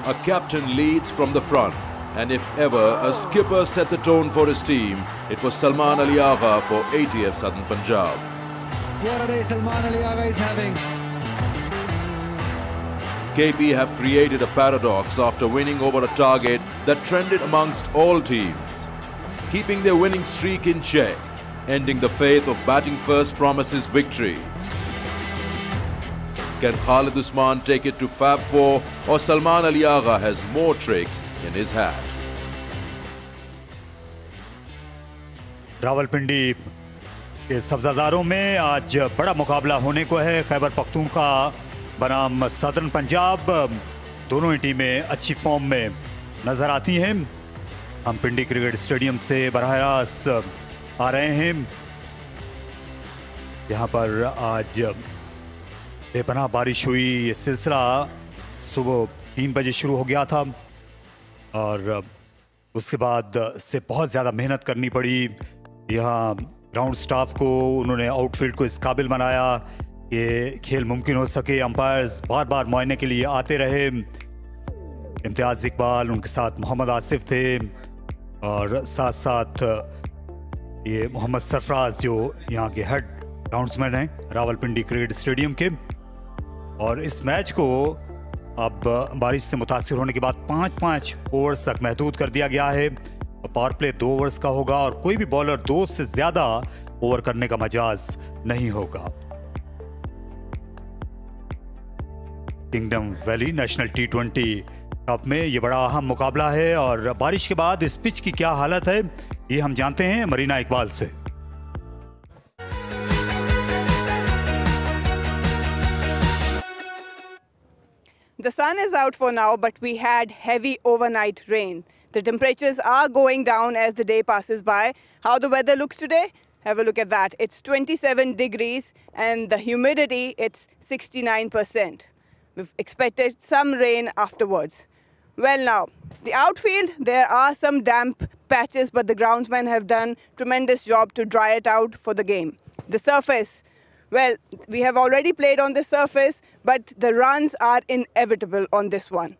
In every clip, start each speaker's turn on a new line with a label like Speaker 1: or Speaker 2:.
Speaker 1: a captain leads from the front. And if ever a skipper set the tone for his team, it was Salman Ali Agha for ATF Southern Punjab.
Speaker 2: What a day Salman Ali Agha is having.
Speaker 1: KP have created a paradox after winning over a target that trended amongst all teams. Keeping their winning streak in check, ending the faith of batting first promises victory. Can Khalid Usman take it to Fab 4 or Salman Ali Agha has more tricks in his hat?
Speaker 3: Rawalpindi के सब्जाजारों में आज बड़ा मुकाबला होने को है। खैबर पख्तूनख्वा बनाम southern Punjab, दोनों ही टीमें अच्छी फॉर्म में नजर आती हैं। हम पिंडी क्रिकेट स्टेडियम से बराह रास्त आ रहे हैं। यहाँ पर आज बेपनाह बारिश हुई। ये सिलसिला सुबह 3 बजे शुरू हो गया था और उसके बाद से बहुत ज़्यादा मेहनत करनी पड़ी। यहाँ ग्राउंड स्टाफ को उन्होंने आउटफील्ड को इस काबिल बनाया कि खेल मुमकिन हो सके। अंपायर्स बार बार मुआयने के लिए आते रहे। इम्तियाज़ इकबाल, उनके साथ मोहम्मद आसिफ थे और साथ साथ ये मोहम्मद सरफराज जो यहाँ के हेड ग्राउंड्समैन हैं रावलपिंडी क्रिकेट स्टेडियम के। और इस मैच को अब बारिश से मुतासिर होने के बाद 5-5 ओवर्स तक महदूद कर दिया गया है। पावर प्ले 2 ओवर्स का होगा और कोई भी बॉलर 2 से ज्यादा ओवर करने का मजाज नहीं होगा। Kingdom Valley National T20 cup में ये बड़ा अहम मुकाबला है और बारिश के बाद इस पिच की क्या हालत है ये हम जानते हैं मरीना इकबाल से।
Speaker 4: The sun is out for now, but we had heavy overnight rain. The temperatures are going down as the day passes by. How the weather looks today? Have a look at that. It's 27 degrees and the humidity, it's 69%. We've expected some rain afterwards. Well now, the outfield, there are some damp patches, but the groundsmen have done tremendous job to dry it out for the game. The surface, well, we have already played on this surface, but the runs are inevitable on this one.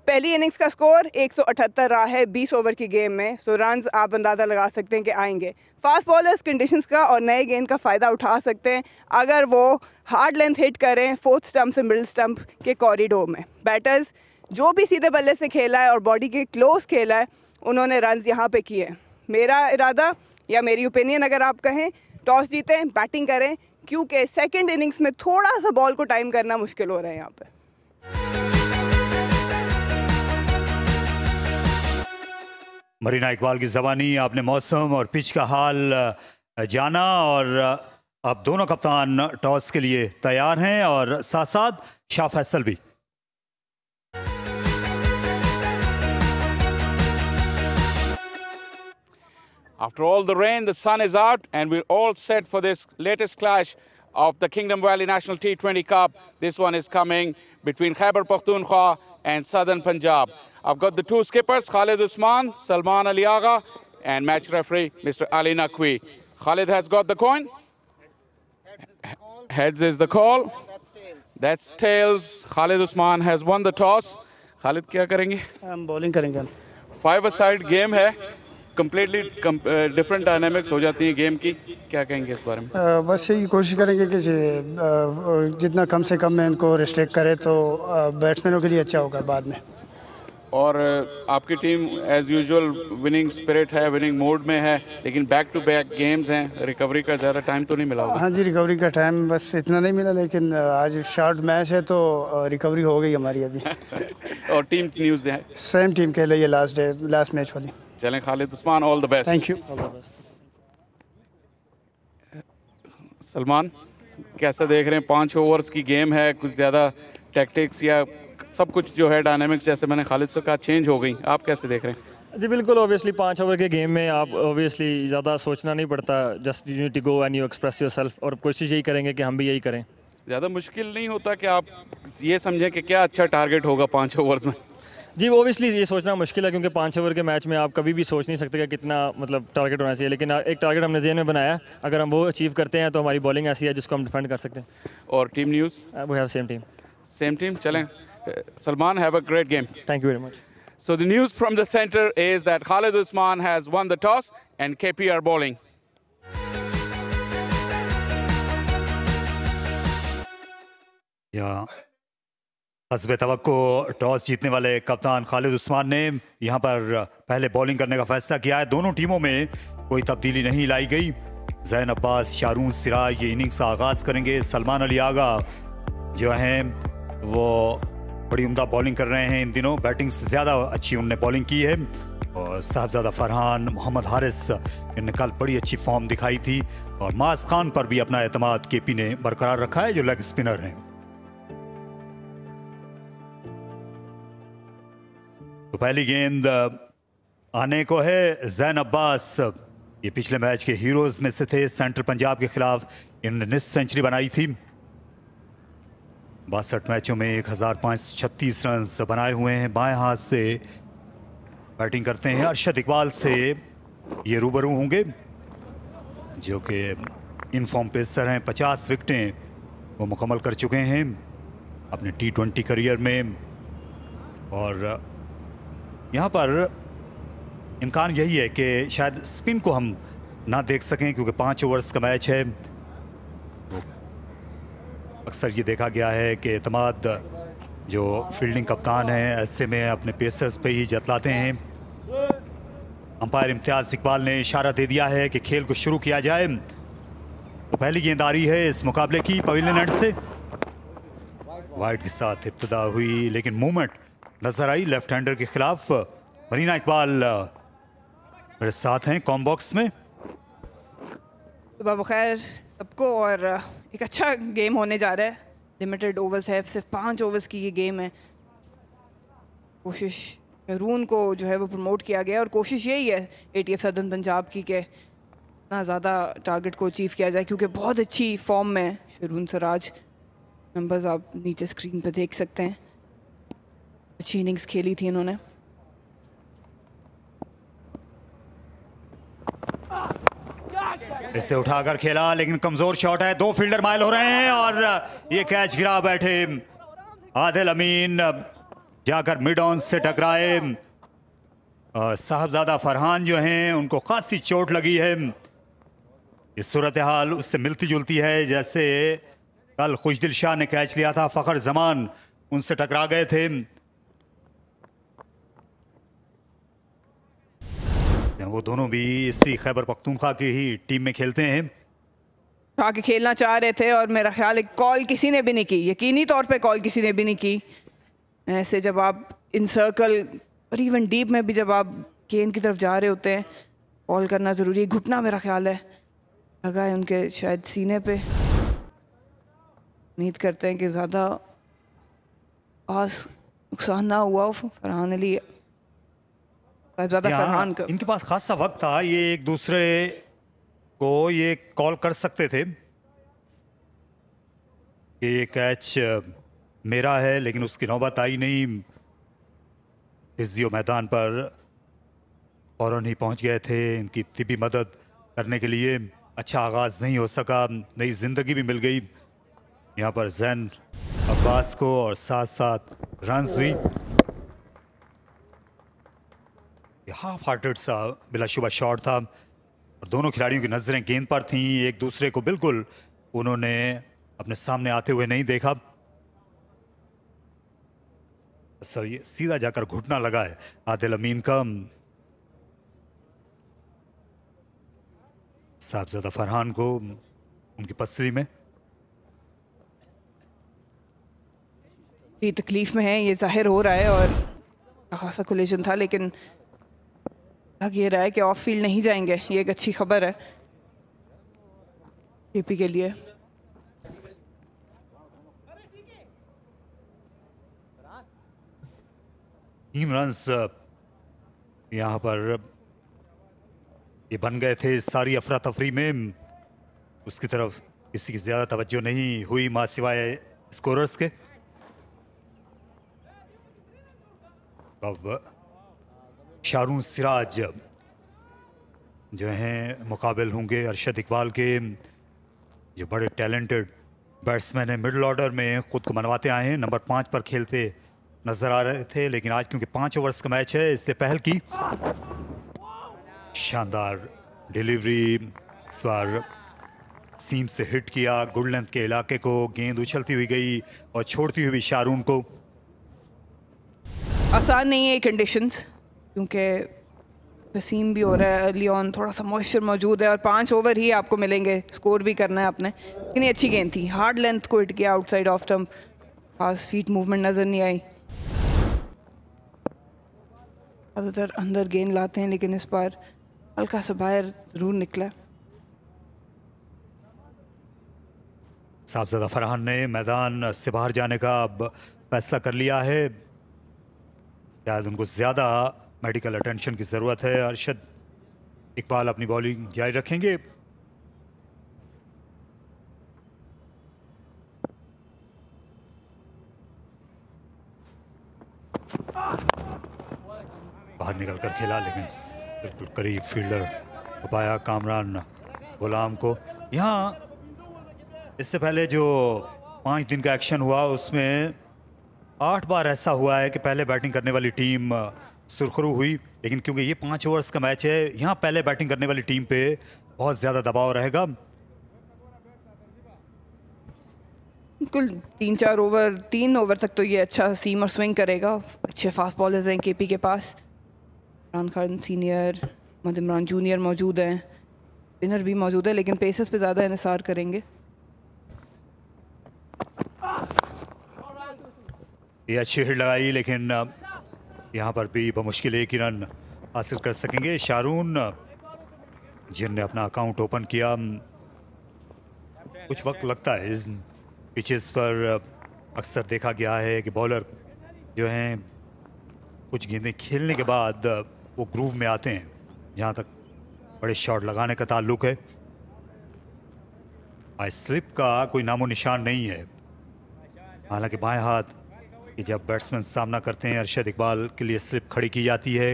Speaker 4: पहली innings का score 178 रहा है 20 over की game में, सो runs आप अंदाज़ा लगा सकते हैं कि आएंगे। फास्ट बॉलर्स कंडीशंस का और नए गेंद का फ़ायदा उठा सकते हैं अगर वो हार्ड लेंथ हिट करें 4th स्टंप से मिडिल स्टंप के कॉरिडोर में। बैटर्स जो भी सीधे बल्ले से खेला है और बॉडी के क्लोज खेला है, उन्होंने रन्स यहाँ पे किए। मेरा इरादा या मेरी ओपिनियन अगर आप कहें, टॉस जीतें, बैटिंग करें, क्योंकि सेकेंड इनिंग्स में थोड़ा सा बॉल को टाइम करना मुश्किल हो रहा है यहाँ पर।
Speaker 3: मरीना इकबाल की ज़बानी आपने मौसम और पिच का हाल जाना और अब दोनों कप्तान टॉस के लिए तैयार हैं और साथ साथ शाह फैसल भी।
Speaker 5: After all the rain, the sun is out and we're all set for this latest clash of the Kingdom Valley National T20 Cup. This one is coming between Khyber Pakhtunkhwa and Southern Punjab. I've got the two skippers, Khalid Usman, Salman Ali Agha, and match referee, Mr. Ali Naqvi. Khalid has got the coin. Heads is the call. That's tails. Khalid Usman has won the toss. Khalid, क्या करेंगे?
Speaker 6: हम bowling करेंगे।
Speaker 5: 5-a-side game है. Completely different dynamics हो जाती हैं game की, क्या कहेंगे इस बारे में?
Speaker 6: बस यही कोशिश करेंगे कि जितना कम से कम में इनको रिस्ट्रिक्ट करें तो बैट्समैनों के लिए अच्छा होगा बाद में।
Speaker 5: और आपकी team as usual winning spirit है, विनिंग मोड में है, लेकिन बैक टू बैक गेम्स हैं, रिकवरी का ज़्यादा टाइम तो नहीं मिला होगा?
Speaker 6: हाँ जी, रिकवरी का टाइम बस इतना नहीं मिला, लेकिन आज शॉर्ट मैच है तो रिकवरी हो गई हमारी अभी।
Speaker 5: और टीम न्यूज़ है?
Speaker 6: सेम टीम खेल रही है लास्ट मैच वाली।
Speaker 5: चलें Khalid Usman, all the best.
Speaker 6: Thank you.
Speaker 5: Salman, कैसा देख रहे हैं? 5 ओवर्स की गेम है, कुछ ज़्यादा टैक्टिक्स या सब कुछ जो है डायनामिक्स जैसे मैंने खालिद से कहा चेंज हो गई, आप कैसे देख रहे हैं?
Speaker 7: जी बिल्कुल, ऑब्वियसली 5 ओवर के गेम में आप ऑब्वियसली ज़्यादा सोचना नहीं पड़ता, just you need to go and you express yourself, और कोशिश यही करेंगे कि हम भी यही करें।
Speaker 5: ज़्यादा मुश्किल नहीं होता कि आप ये समझें कि क्या अच्छा टारगेट होगा 5 ओवर्स में?
Speaker 7: जी ऑब्वियसली ये सोचना मुश्किल है, क्योंकि 5 ओवर के मैच में आप कभी भी सोच नहीं सकते कि कितना मतलब टारगेट होना चाहिए, लेकिन एक टारगेट हमने ज़हन में बनाया, अगर हम वो अचीव करते हैं तो हमारी बॉलिंग ऐसी है जिसको हम डिफेंड कर सकते हैं।
Speaker 5: और team news?
Speaker 7: We have same team.
Speaker 5: Same team, चलें Salman, have a great game.
Speaker 7: Thank you very much.
Speaker 5: So the news from the center is that Khalid Usman has won the toss and KP are bowling.
Speaker 3: यहाँ हस्बे तवक्को toss जीतने वाले कप्तान खालिद उस्मान ने यहाँ पर पहले bowling करने का फैसला किया है। दोनों टीमों में कोई तब्दीली नहीं लाई गई। जैन अब्बास, शारून सिराज ये इनिंग्स का आगाज करेंगे। सलमान अली आगा जो हैं वो बड़ी उम्दा बॉलिंग कर रहे हैं इन दिनों, बैटिंग से ज़्यादा अच्छी उन्होंने बॉलिंग की है। और साहबजादा फरहान, मोहम्मद हारिस इनने कल बड़ी अच्छी फॉर्म दिखाई थी। और मास खान पर भी अपना एतमाद केपी ने बरकरार रखा है जो लेग स्पिनर हैं। तो पहली गेंद आने को है। जैन अब्बास ये पिछले मैच के हीरोज में से थे। सेंट्रल पंजाब के खिलाफ इन्होंने निस्फ सेंचुरी बनाई थी। 62 मैचों में 1536 रन बनाए हुए हैं। बाएं हाथ से बैटिंग करते हैं। अरशद इकबाल से ये रूबरू होंगे जो कि इन फॉर्म पेसर हैं। 50 विकेटें वो मुकम्मल कर चुके हैं अपने T20 करियर में। और यहाँ पर इम्कान यही है कि शायद स्पिन को हम ना देख सकें क्योंकि 5 ओवर्स का मैच है। तो अक्सर ये देखा गया है कि एतमाद जो फील्डिंग कप्तान हैं ऐसे में अपने पेसर्स पे ही जतलाते हैं। अंपायर इम्तियाज इकबाल ने इशारा दे दिया है कि खेल को शुरू किया जाए। तो पहली गेंद आ रही है इस मुकाबले की पवेलियन एंड से। वाइड के साथ इब्तिदा हुई लेकिन मूवमेंट नजर आई लेफ्ट हैंडर के खिलाफ। मरीना इकबाल मेरे साथ हैं कॉम बॉक्स में।
Speaker 4: सुबह बखैर सबको। और एक अच्छा गेम होने जा रहा है। लिमिटेड ओवर्स है, सिर्फ 5 ओवर्स की ये गेम है। कोशिश शरून को जो है वो प्रमोट किया गया और कोशिश यही है ATF सदर्न पंजाब की कि इतना ज़्यादा टारगेट को अचीव किया जाए क्योंकि बहुत अच्छी फॉर्म में शरून सिराज। नंबर्स आप नीचे स्क्रीन पर देख सकते हैं। अच्छी इनिंग्स खेली थी इन्होंने।
Speaker 3: इससे उठाकर खेला लेकिन कमजोर शॉट है। 2 फील्डर माइल हो रहे हैं और ये कैच गिरा बैठे। आदिल अमीन जाकर मिड ऑन से टकराए। साहबजादा फरहान जो हैं उनको खासी चोट लगी है। ये सूरत हाल उससे मिलती जुलती है जैसे कल खुशदिल शाह ने कैच लिया था। फखर जमान उनसे टकरा गए थे। वो दोनों भी इसी खैबर पख्तूनख्वा की ही टीम में खेलते हैं।
Speaker 4: आके खेलना चाह रहे थे और मेरा ख्याल है कॉल किसी ने भी नहीं की। यकीनी तौर पे कॉल किसी ने भी नहीं की। ऐसे जब आप इन सर्कल और इवन डीप में भी जब आप गेंद की तरफ जा रहे होते हैं कॉल करना ज़रूरी है। घुटना मेरा ख्याल है लगा है उनके शायद सीने पे। उम्मीद करते हैं कि ज़्यादा नुकसान ना हुआ फरहान अली फरहान का।
Speaker 3: इनके पास खासा वक्त था। ये एक दूसरे को ये कॉल कर सकते थे कि ये कैच मेरा है लेकिन उसकी नौबत आई नहीं। फिजियो मैदान पर फौरन ही पहुंच गए थे इनकी तिब्बी मदद करने के लिए। अच्छा आगाज नहीं हो सका, नई जिंदगी भी मिल गई यहाँ पर जैन अब्बास को और साथ साथ रन्स भी। हाफ हार्टेड सा बिलाशुबा शॉट था और दोनों खिलाड़ियों की नजरें गेंद पर थीं। एक दूसरे को बिल्कुल उन्होंने अपने सामने आते हुए नहीं देखा। सर ये सीधा जाकर घुटना लगा है आदिल अमीन का। साहबजादा फरहान को उनकी पसली में
Speaker 4: तकलीफ में है ये जाहिर हो रहा है और खासा कोलिजन था लेकिन लग ये रहा है कि ऑफ फील्ड नहीं जाएंगे। ये एक अच्छी खबर है केपी के लिए।
Speaker 3: टीम रन्स यहाँ पर ये बन गए थे सारी अफरा तफरी में। उसकी तरफ किसी की ज्यादा तवज्जो नहीं हुई मां सिवाय स्कोरर्स के। अब शारून सिराज जो हैं मुकाबिल होंगे अरशद इकबाल के जो बड़े टैलेंटेड बैट्समैन हैं। मिडिल ऑर्डर में खुद को मनवाते आए हैं। नंबर 5 पर खेलते नजर आ रहे थे, लेकिन आज क्योंकि 5 ओवर्स का मैच है, इससे पहल की शानदार डिलीवरी, इस बार सीम से हिट किया गुड लेंथ के इलाके को, गेंद उछलती हुई गई और छोड़ती हुई शारून को।
Speaker 4: आसान नहीं है कंडीशंस, क्योंकि वसीम भी हो रहा है, अर्ली ऑन थोड़ा सा मॉइस्चर मौजूद है और 5 ओवर ही आपको मिलेंगे, स्कोर भी करना है आपने। लेकिन ये अच्छी गेंद थी, हार्ड लेंथ को हिट किया आउटसाइड ऑफ स्टंप, खास फीट मूवमेंट नजर नहीं आई। ज़्यादातर अंदर गेंद लाते हैं, लेकिन इस बार हल्का सा बाहर जरूर निकला।
Speaker 3: साहबजादा फरहान ने मैदान से बाहर जाने का अब फैसला कर लिया है, शायद उनको ज़्यादा मेडिकल अटेंशन की ज़रूरत है। अरशद इकबाल अपनी बॉलिंग जारी रखेंगे। बाहर निकलकर खेला, लेकिन बिल्कुल करीब फील्डर को पाया कामरान गुलाम को। यहाँ इससे पहले जो 5 दिन का एक्शन हुआ उसमें 8 बार ऐसा हुआ है कि पहले बैटिंग करने वाली टीम सुरखरू हुई, लेकिन क्योंकि ये 5 ओवर्स का मैच है, यहाँ पहले बैटिंग करने वाली टीम पे बहुत ज़्यादा दबाव रहेगा।
Speaker 4: कुल 3-4 ओवर, 3 ओवर तक तो ये अच्छा सीम और स्विंग करेगा। अच्छे फास्ट बॉलर्स हैं केपी के पास, इमरान खान सीनियर, मोहम्मद इमरान जूनियर मौजूद हैं, स्पिनर भी मौजूद है, लेकिन पेसर्स पे ज़्यादा इन्हिसार करेंगे।
Speaker 3: ये अच्छी हिट लगाई, लेकिन यहाँ पर भी बमुश्किल एक ही रन हासिल कर सकेंगे शारून, जिनने अपना अकाउंट ओपन किया। कुछ वक्त लगता है इस पिचेस पर, अक्सर देखा गया है कि बॉलर जो हैं कुछ गेंदें खेलने के बाद वो ग्रूव में आते हैं, जहाँ तक बड़े शॉट लगाने का ताल्लुक है। आज स्लिप का कोई नामो निशान नहीं है, हालांकि बाएं हाथ कि जब बैट्समैन सामना करते हैं अरशद इकबाल के लिए स्लिप खड़ी की जाती है।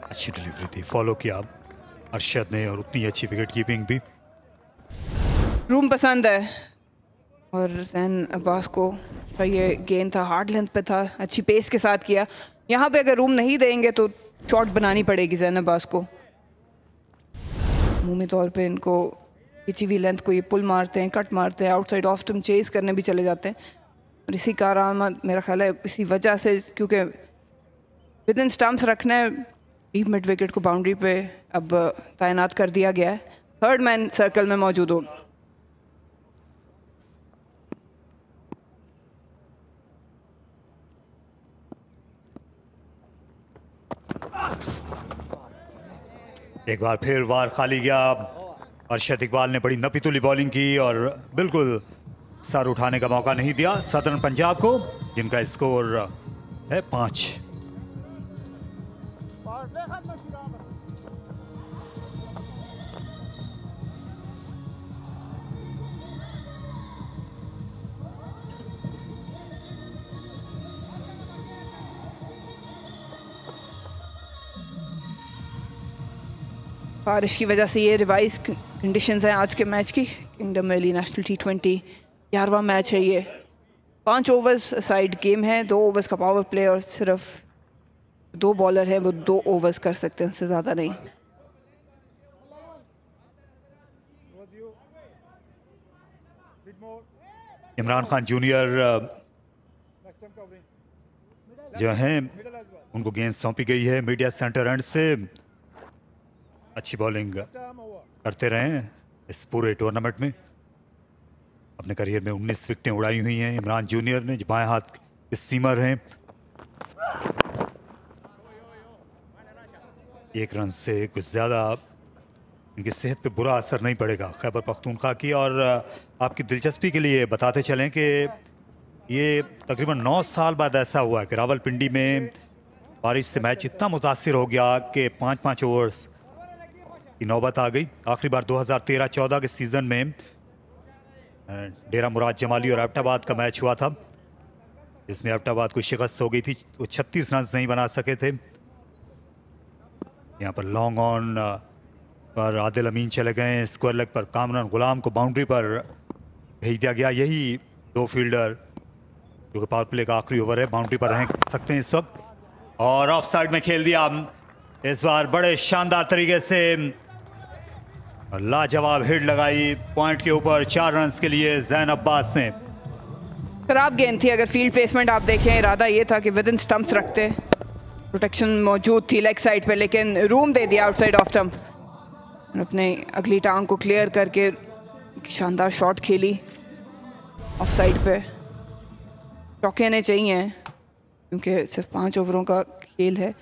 Speaker 3: अच्छी डिलीवरी थी, फॉलो किया अरशद ने, और उतनी अच्छी विकेट कीपिंग भी।
Speaker 4: रूम पसंद है और जैन अब्बास को ये गेंद था, हार्ड लेंथ पे था, अच्छी पेस के साथ किया। यहाँ पे अगर रूम नहीं देंगे तो शॉट बनानी पड़ेगी जैन अब्बास को। मुँह तौर पे इनको खिंची हुई लेंथ को ये पुल मारते हैं, कट मारते हैं, आउटसाइड ऑफ स्टंप चेज करने भी चले जाते हैं, और इसी कारनामा मेरा ख्याल है इसी वजह से, क्योंकि विद इन स्टम्प्स रखना है, डीप मिड विकेट को बाउंड्री पे अब तैनात कर दिया गया है। थर्ड मैन सर्कल में मौजूद हो।
Speaker 3: एक बार फिर वार खाली गया, अरशद इकबाल ने बड़ी नपीतुली बॉलिंग की और बिल्कुल सर उठाने का मौका नहीं दिया सदर्न पंजाब को, जिनका स्कोर है 5।
Speaker 4: बारिश की वजह से ये रिवाइज कंडीशंस हैं आज के मैच की। किंगडम वैली नेशनल T20 11वां मैच है ये। 5 ओवर्स साइड गेम है, 2 ओवर्स का पावर प्ले, और सिर्फ 2 बॉलर हैं वो 2 ओवर्स कर सकते हैं, उससे ज़्यादा नहीं।
Speaker 3: इमरान खान जूनियर जो हैं उनको गेंद सौंपी गई है मीडिया सेंटर एंड से। अच्छी बॉलिंग करते रहे हैं इस पूरे टूर्नामेंट में, अपने करियर में 19 विकेटें उड़ाई हुई हैं इमरान जूनियर ने, जो बाएं हाथ के सीमर हैं। 1 रन से कुछ ज़्यादा इनकी सेहत पे बुरा असर नहीं पड़ेगा खैबर पख्तूनख्वा की। और आपकी दिलचस्पी के लिए बताते चलें कि ये तकरीबन 9 साल बाद ऐसा हुआ है कि रावलपिंडी में बारिश से मैच इतना मुतासिर हो गया कि 5-5 ओवर्स की नौबत आ गई। आखिरी बार 2013-14 के सीज़न में डेरा मुराद जमाली और एबटाबाद का मैच हुआ था, जिसमें एबटाबाद को शिकस्त हो गई थी, वो 36 रन नहीं बना सके थे। यहाँ पर लॉन्ग ऑन पर आदिल अमीन चले गए। स्क्वायर लेग पर कामरान गुलाम को बाउंड्री पर भेज दिया गया। यही दो फील्डर जो कि पावर प्ले का आखिरी ओवर है बाउंड्री पर रह सकते हैं इस वक्त, और ऑफ साइड में खेल दिया इस बार बड़े शानदार तरीके से। लाजवाब हिट लगाई पॉइंट के ऊपर 4 रन के लिए जैन अब्बास ने।
Speaker 4: खराब गेंद थी। अगर फील्ड प्लेसमेंट आप देखें, इरादा ये था कि विद इन स्टंप्स रखते, प्रोटेक्शन मौजूद थी लेग साइड पे, लेकिन रूम दे दिया आउटसाइड ऑफ स्टंप। अपने अगली टांग को क्लियर करके शानदार शॉट खेली ऑफ साइड पे। चौके आने चाहिए क्योंकि सिर्फ 5 ओवरों का खेल है,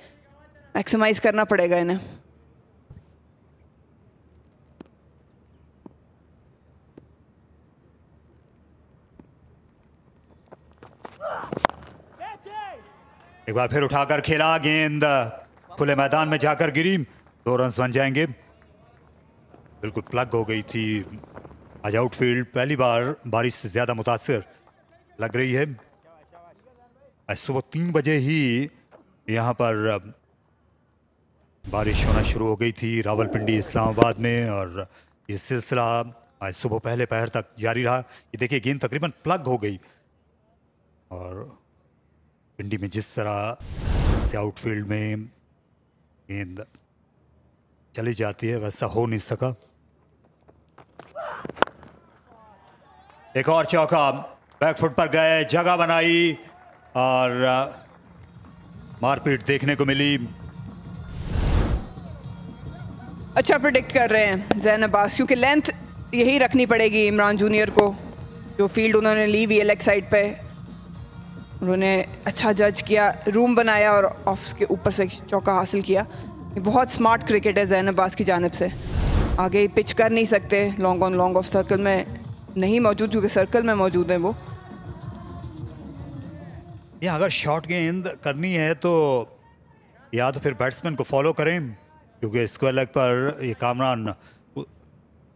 Speaker 4: मैक्सिमाइज करना पड़ेगा इन्हें।
Speaker 3: एक बार फिर उठाकर खेला, गेंद खुले मैदान में जाकर गिरी, 2 रन बन जाएंगे। बिल्कुल प्लग हो गई थी आज आउटफील्ड, पहली बार बारिश से ज्यादा मुतासिर लग रही है। आज सुबह 3 बजे ही यहाँ पर बारिश होना शुरू हो गई थी रावलपिंडी इस्लामाबाद में, और ये सिलसिला आज सुबह पहले पहर तक जारी रहा। ये देखिए गेंद तकरीबन प्लग हो गई, और पिंडी में जिस तरह से आउटफील्ड में गेंद चली जाती है वैसा हो नहीं सका। एक और चौका, बैकफुट पर गए, जगह बनाई और मारपीट देखने को मिली।
Speaker 4: अच्छा प्रेडिक्ट कर रहे हैं जैन अब्बास, क्योंकि लेंथ यही रखनी पड़ेगी इमरान जूनियर को। जो फील्ड उन्होंने ली हुई है लेग साइड पे, उन्होंने अच्छा जज किया, रूम बनाया और ऑफ के ऊपर से चौका हासिल किया। ये बहुत स्मार्ट क्रिकेट है जैन अब्बास की जानिब से। आगे पिच कर नहीं सकते, long on long off circle में नहीं मौजूद, क्योंकि सर्कल में मौजूद है वो।
Speaker 3: या अगर शॉर्ट गेंद करनी है तो या तो फिर बैट्समैन को फॉलो करें, क्योंकि स्क्वायर लेग पर ये कामरान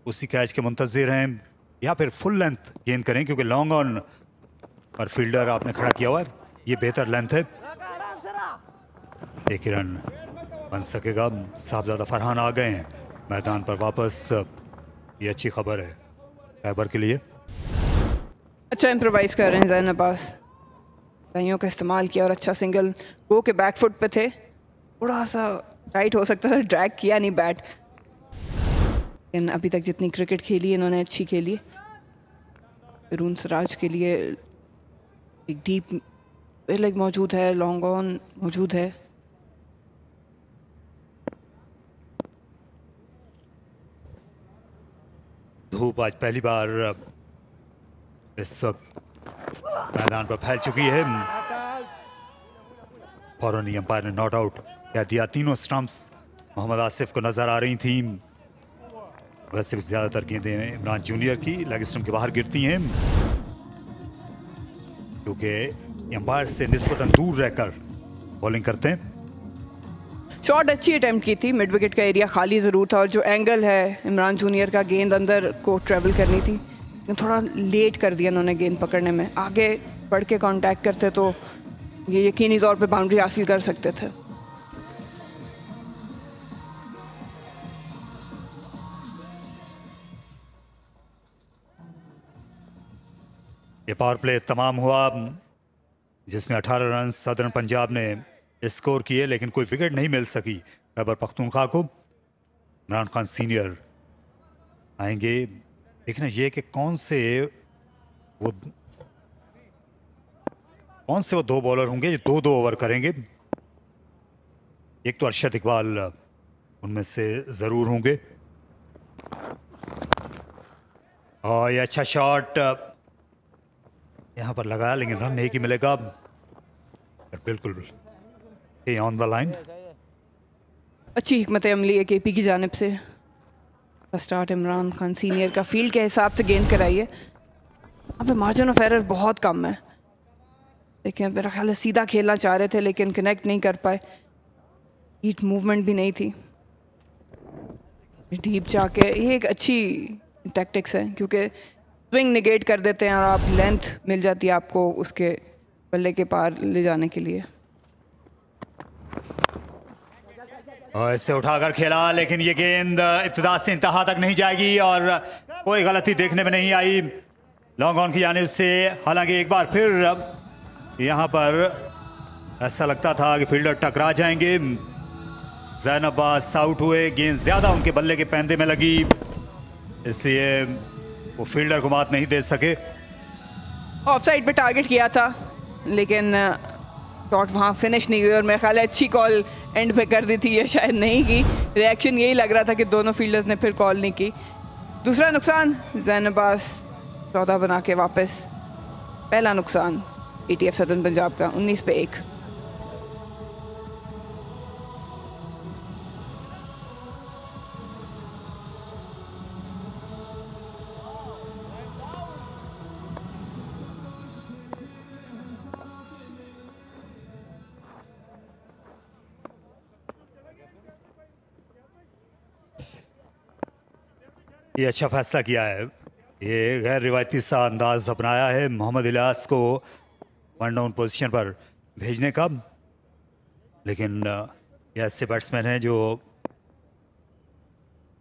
Speaker 3: उसी कैच के मुंतजिर हैं, या फिर फुल लेंथ गेंद करें क्योंकि लॉन्ग ऑन पर फील्डर आपने खड़ा किया हुआ है, ये बेहतर लेंथ है। 1 रन बन सकेगा। साहबजादा फरहान आ गए हैं मैदान पर वापस, ये अच्छी खबर है खैबर के लिए।
Speaker 4: अच्छा इम्प्रोवाइज कर रहे हैं जैन अब्बास, दाइयों का इस्तेमाल किया और अच्छा सिंगल गो के बैक फुट पे थे। थोड़ा सा टाइट हो सकता था, ड्रैग किया नहीं बैट, लेकिन अभी तक जितनी क्रिकेट खेली इन्होंने अच्छी खेली। फिरून सराज के लिए एक डीप लेग मौजूद है, लॉन्ग ऑन मौजूद है।
Speaker 3: धूप आज पहली बार इस वक्त मैदान पर फैल चुकी है। फौरन ही अंपायर ने नॉट आउट कह दिया। तीनों स्टंप्स मोहम्मद आसिफ को नजर आ रही थी। वैसे भी ज्यादातर गेंदें इमरान जूनियर की लेग स्टंप के बाहर गिरती हैं, क्योंकि अंपायर से निस्बतन दूर रहकर बॉलिंग करते हैं।
Speaker 4: शॉट अच्छी अटेम्प्ट की थी, मिड विकेट का एरिया खाली ज़रूर था, और जो एंगल है इमरान जूनियर का, गेंद अंदर को ट्रेवल करनी थी, थोड़ा लेट कर दिया उन्होंने गेंद पकड़ने में। आगे बढ़ के कांटेक्ट करते तो ये यकीनी तौर पे बाउंड्री हासिल कर सकते थे।
Speaker 3: ये पावर प्ले तमाम हुआ जिसमें 18 रन सदर्न पंजाब ने स्कोर किए, लेकिन कोई विकेट नहीं मिल सकी खैबर पख्तूनख्वा को। इमरान खान सीनियर आएंगे। देखना ये कि कौन से वो 2 बॉलर होंगे जो 2-2 ओवर करेंगे। एक तो अरशद इकबाल उनमें से जरूर होंगे। और ये अच्छा शॉट यहाँ पर लगाया, लेकिन रन एक ही मिलेगा। बिल्कुल ऑन द लाइन।
Speaker 4: अच्छी हिकमत अमली है केपी की जानिब से। स्टार्ट इमरान खान सीनियर का फील्ड के हिसाब से गेंद कराई है। यहाँ पे मार्जिन ऑफ एरर बहुत कम है। देखिए मेरा ख्याल है सीधा खेलना चाह रहे थे लेकिन कनेक्ट नहीं कर पाए। हीट मूवमेंट भी नहीं थी। डीप जाके ये एक अच्छी टैक्टिक्स है, क्योंकि स्विंग निगेट कर देते हैं और आप लेंथ मिल जाती है आपको उसके बल्ले के पार ले जाने के लिए।
Speaker 3: और इसे उठाकर खेला, लेकिन ये गेंद इब्तिदा से इंतहा तक नहीं जाएगी और कोई गलती देखने में नहीं आई लॉन्ग ऑन की जानिब से। हालांकि एक बार फिर यहाँ पर ऐसा लगता था कि फील्डर टकरा जाएंगे। ज़ैन अब्बास आउट हुए, गेंद ज़्यादा उनके बल्ले के पैंदे में लगी, इसलिए वो फील्डर को मात नहीं दे सके।
Speaker 4: ऑफ साइड पे टारगेट किया था, लेकिन शॉट वहाँ फिनिश नहीं हुई और मेरे ख्याल है अच्छी कॉल एंड पे कर दी थी या शायद नहीं की। रिएक्शन यही लग रहा था कि दोनों फील्डर्स ने फिर कॉल नहीं की। दूसरा नुकसान, ज़ैन अब्बास 14 बना के वापस। पहला नुकसान ATF सदर्न पंजाब का 19 पे 1।
Speaker 3: ये अच्छा फैसला किया है, ये गैर रिवायती सा अंदाज अपनाया है मोहम्मद इलियास को वन डाउन पोजीशन पर भेजने का। लेकिन ये ऐसे बैट्समैन हैं जो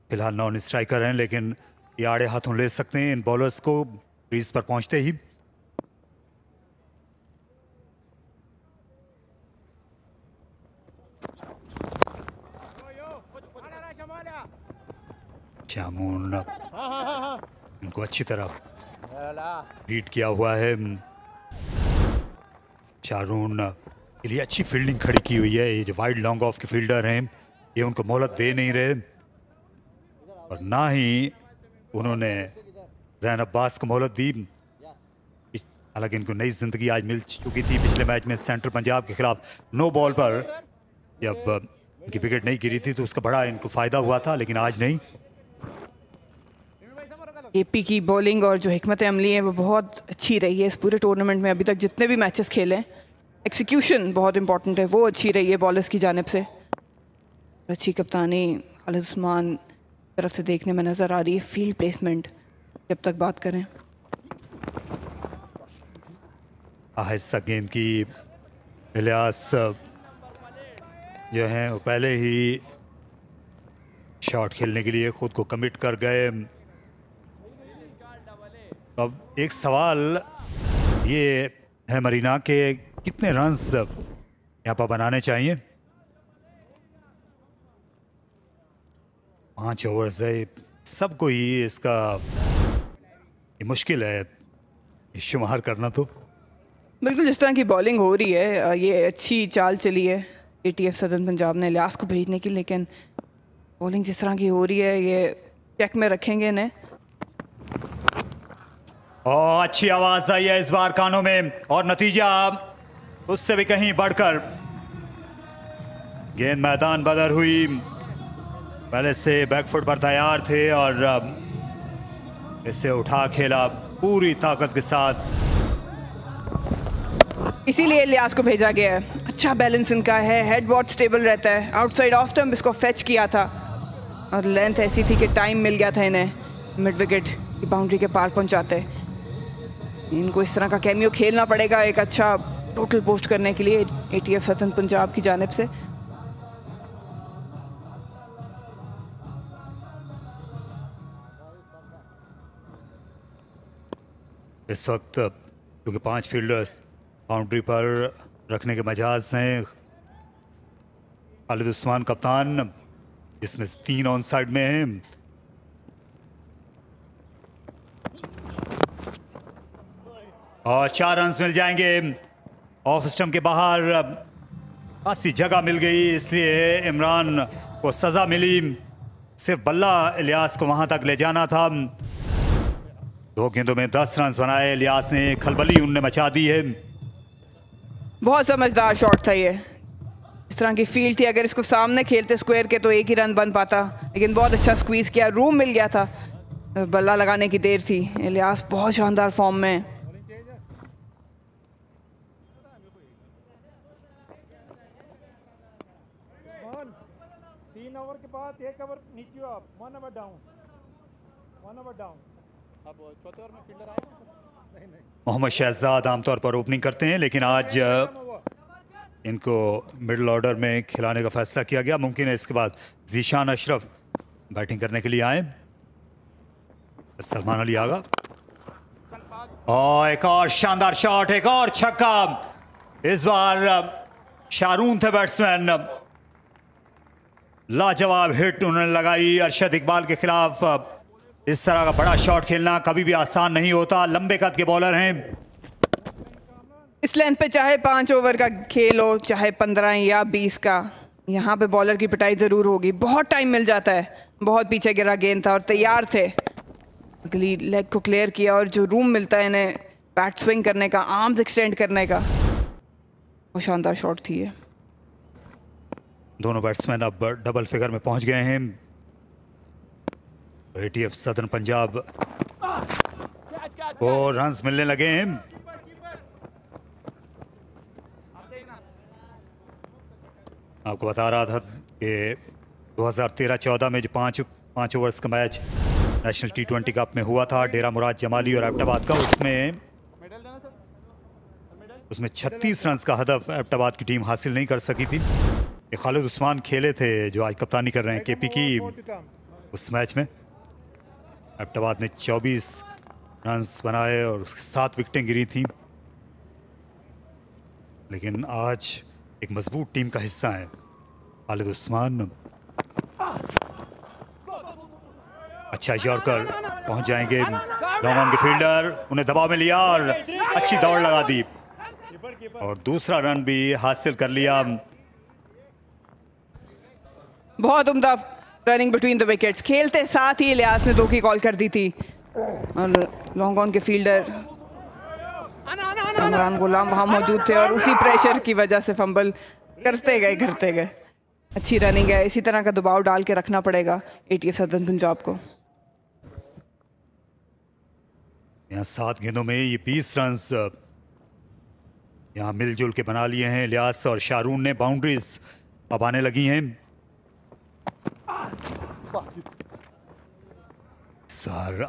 Speaker 3: फिलहाल नॉन स्ट्राइकर हैं, लेकिन ये आड़े हाथों ले सकते हैं इन बॉलर्स को क्रीज पर पहुंचते ही। शामून इनको अच्छी तरह रीड किया हुआ है। शारून के लिए अच्छी फील्डिंग खड़ी की हुई है। ये जो वाइड लॉन्ग ऑफ के फील्डर हैं ये उनको मोहलत दे नहीं रहे और ना ही उन्होंने ज़ैन अब्बास को मोहलत दी। हालांकि इनको नई जिंदगी आज मिल चुकी थी पिछले मैच में सेंट्रल पंजाब के खिलाफ। नो बॉल पर जब इनकी विकेट नहीं गिरी थी तो उसका बड़ा इनको फायदा हुआ था, लेकिन आज नहीं।
Speaker 4: AP की बॉलिंग और जो हिकमत अमली है वो बहुत अच्छी रही है इस पूरे टूर्नामेंट में। अभी तक जितने भी मैचेस खेले, एक्सिक्यूशन बहुत इंपॉर्टेंट है, वो अच्छी रही है बॉलर्स की जानिब से। अच्छी कप्तानी खालिद उस्मान तरफ से देखने में नज़र आ रही है। फील्ड प्लेसमेंट जब तक बात करें,
Speaker 3: आहिस्ता गेंद की इलियास जो हैं वो पहले ही शॉट खेलने के लिए खुद को कमिट कर गए। अब एक सवाल ये है मरीना के कितने रन्स यहाँ पर बनाने चाहिए। 5 ओवर्स है, सबको ही इसका ये मुश्किल है शुमार करना। तो
Speaker 4: बिल्कुल जिस तरह की बॉलिंग हो रही है, ये अच्छी चाल चली है ATF सदर्न पंजाब ने इलियास को भेजने की, लेकिन बॉलिंग जिस तरह की हो रही है ये चेक में रखेंगे इन्हें।
Speaker 3: और अच्छी आवाज आई है इस बार कानों में और नतीजा उससे भी कहीं बढ़कर। गेंद मैदान बदर हुई, पहले से बैकफुट पर तैयार थे और इसे उठा खेला पूरी ताकत के साथ।
Speaker 4: इसीलिए इलियास को भेजा गया है। अच्छा बैलेंस इनका है, हेड बहुत स्टेबल रहता है। आउटसाइड ऑफ स्टंप इसको फेच किया था और लेंथ ऐसी थी कि टाइम मिल गया था इन्हें मिड विकेट की बाउंड्री के पार पहुंचाते। इनको इस तरह का कैमियो खेलना पड़ेगा एक अच्छा टोटल पोस्ट करने के लिए ATF सदर्न पंजाब की जानिब से।
Speaker 3: इस वक्त क्योंकि 5 फील्डर्स बाउंड्री पर रखने के मजाज हैं, खालिद उस्मान कप्तान, जिसमें 3 ऑन साइड में हैं। और 4 रन मिल जाएंगे। ऑफ स्टंप के बाहर खासी जगह मिल गई, इसलिए इमरान को सजा मिली। सिर्फ बल्ला इलियास को वहां तक ले जाना था। 2 गेंदों में 10 रन बनाए इलियास ने, खलबली उनने मचा दी है।
Speaker 4: बहुत समझदार शॉट था ये। इस तरह की फील्ड थी, अगर इसको सामने खेलते स्क्वायर के तो 1 ही रन बन पाता, लेकिन बहुत अच्छा स्क्वीज किया, रूम मिल गया था। बल्ला लगाने की देर थी। इलियास बहुत शानदार फॉर्म में।
Speaker 3: मोहम्मद शहजाद आमतौर पर ओपनिंग करते हैं, लेकिन आज इनको मिडिल ऑर्डर में खिलाने का फैसला किया गया। मुमकिन है इसके बाद जीशान अशरफ बैटिंग करने के लिए आए। सलमान अली आगा और एक और शानदार शॉट, एक और छक्का। इस बार शारून थे बैट्समैन, लाजवाब हिट उन्होंने लगाई अरशद इकबाल के खिलाफ। इस तरह का बड़ा शॉट खेलना कभी भी आसान नहीं होता। लंबे कद के बॉलर हैं।
Speaker 4: इस लेंथ पे चाहे 5 ओवर का खेल हो, चाहे 15 या 20 का, यहाँ पे बॉलर की पिटाई जरूर होगी। बहुत टाइम मिल जाता है। बहुत पीछे गिरा गेंद था और तैयार थे, अगली लेग को क्लियर किया और जो रूम मिलता है इन्हें बैट स्विंग करने का, आर्म्स एक्सटेंड करने का, वो शानदार शॉट थी ये।
Speaker 3: दोनों बैट्समैन अब डबल फिगर में पहुंच गए हैं। एटीएफ सदर्न पंजाब को रन्स मिलने लगे हैं। आपको बता रहा था कि 2013-14 में जो पांच ओवर्स का मैच नेशनल T20 कप में हुआ था डेरा मुराद जमाली और एबटाबाद का, उसमें 36 रन का हदफ एबटाबाद की टीम हासिल नहीं कर सकी थी। ये खालिद उस्मान खेले थे जो आज कप्तानी कर रहे हैं केपी की। उस मैच में एबटाबाद ने 24 रन बनाए और उसकी 7 विकेटें गिरी थी। लेकिन आज एक मजबूत टीम का हिस्सा है खालिद उस्मान। अच्छा यॉर्कर पहुंच जाएंगे। लॉन्ग ऑन के फील्डर उन्हें दबाव में लिया और अच्छी दौड़ लगा दी और दूसरा रन भी हासिल कर लिया।
Speaker 4: बहुत उम्दा रनिंग बिटवीन द विकेट्स। खेलते साथ ही इलियास ने 2 की कॉल कर दी थी और लॉन्ग ऑन के फील्डर इमरान गुलाम वहां मौजूद थे और उसी प्रेशर की वजह से फंबल करते गए। अच्छी रनिंग है, इसी तरह का दबाव डाल के रखना पड़ेगा एटीएफ सदर्न पंजाब को।
Speaker 3: यहाँ 7 गेंदों में ये 20 रन यहाँ मिलजुल के बना लिए हैं इलियास और शारून ने। बाउंड्रीज अब आने लगी हैं। सर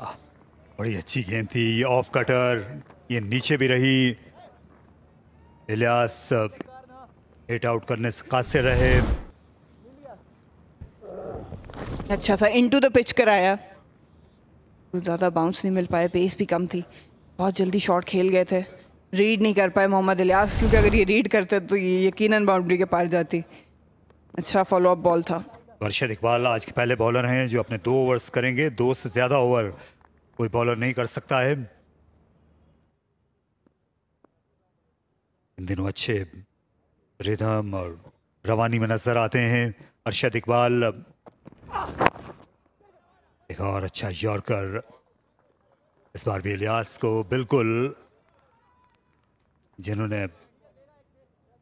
Speaker 3: बड़ी अच्छी गेंद थी, ऑफ कटर, ये नीचे भी रही। इलियास हिट आउट करने से कासिर रहे।
Speaker 4: अच्छा सा इनटू द पिच कराया, ज़्यादा बाउंस नहीं मिल पाए, पेस भी कम थी। बहुत जल्दी शॉट खेल गए थे, रीड नहीं कर पाए मोहम्मद इलियास, क्योंकि अगर ये रीड करते तो ये यकीनन बाउंड्री के पार जाती। अच्छा फॉलो अप बॉल था।
Speaker 3: अरशद इकबाल आज के पहले बॉलर हैं जो अपने 2 ओवर्स करेंगे। 2 से ज़्यादा ओवर कोई बॉलर नहीं कर सकता है। इन दिनों अच्छे रिदम और रवानी में नजर आते हैं अरशद इकबाल। एक और अच्छा यॉर्कर, इस बार भी इलियास को बिल्कुल, जिन्होंने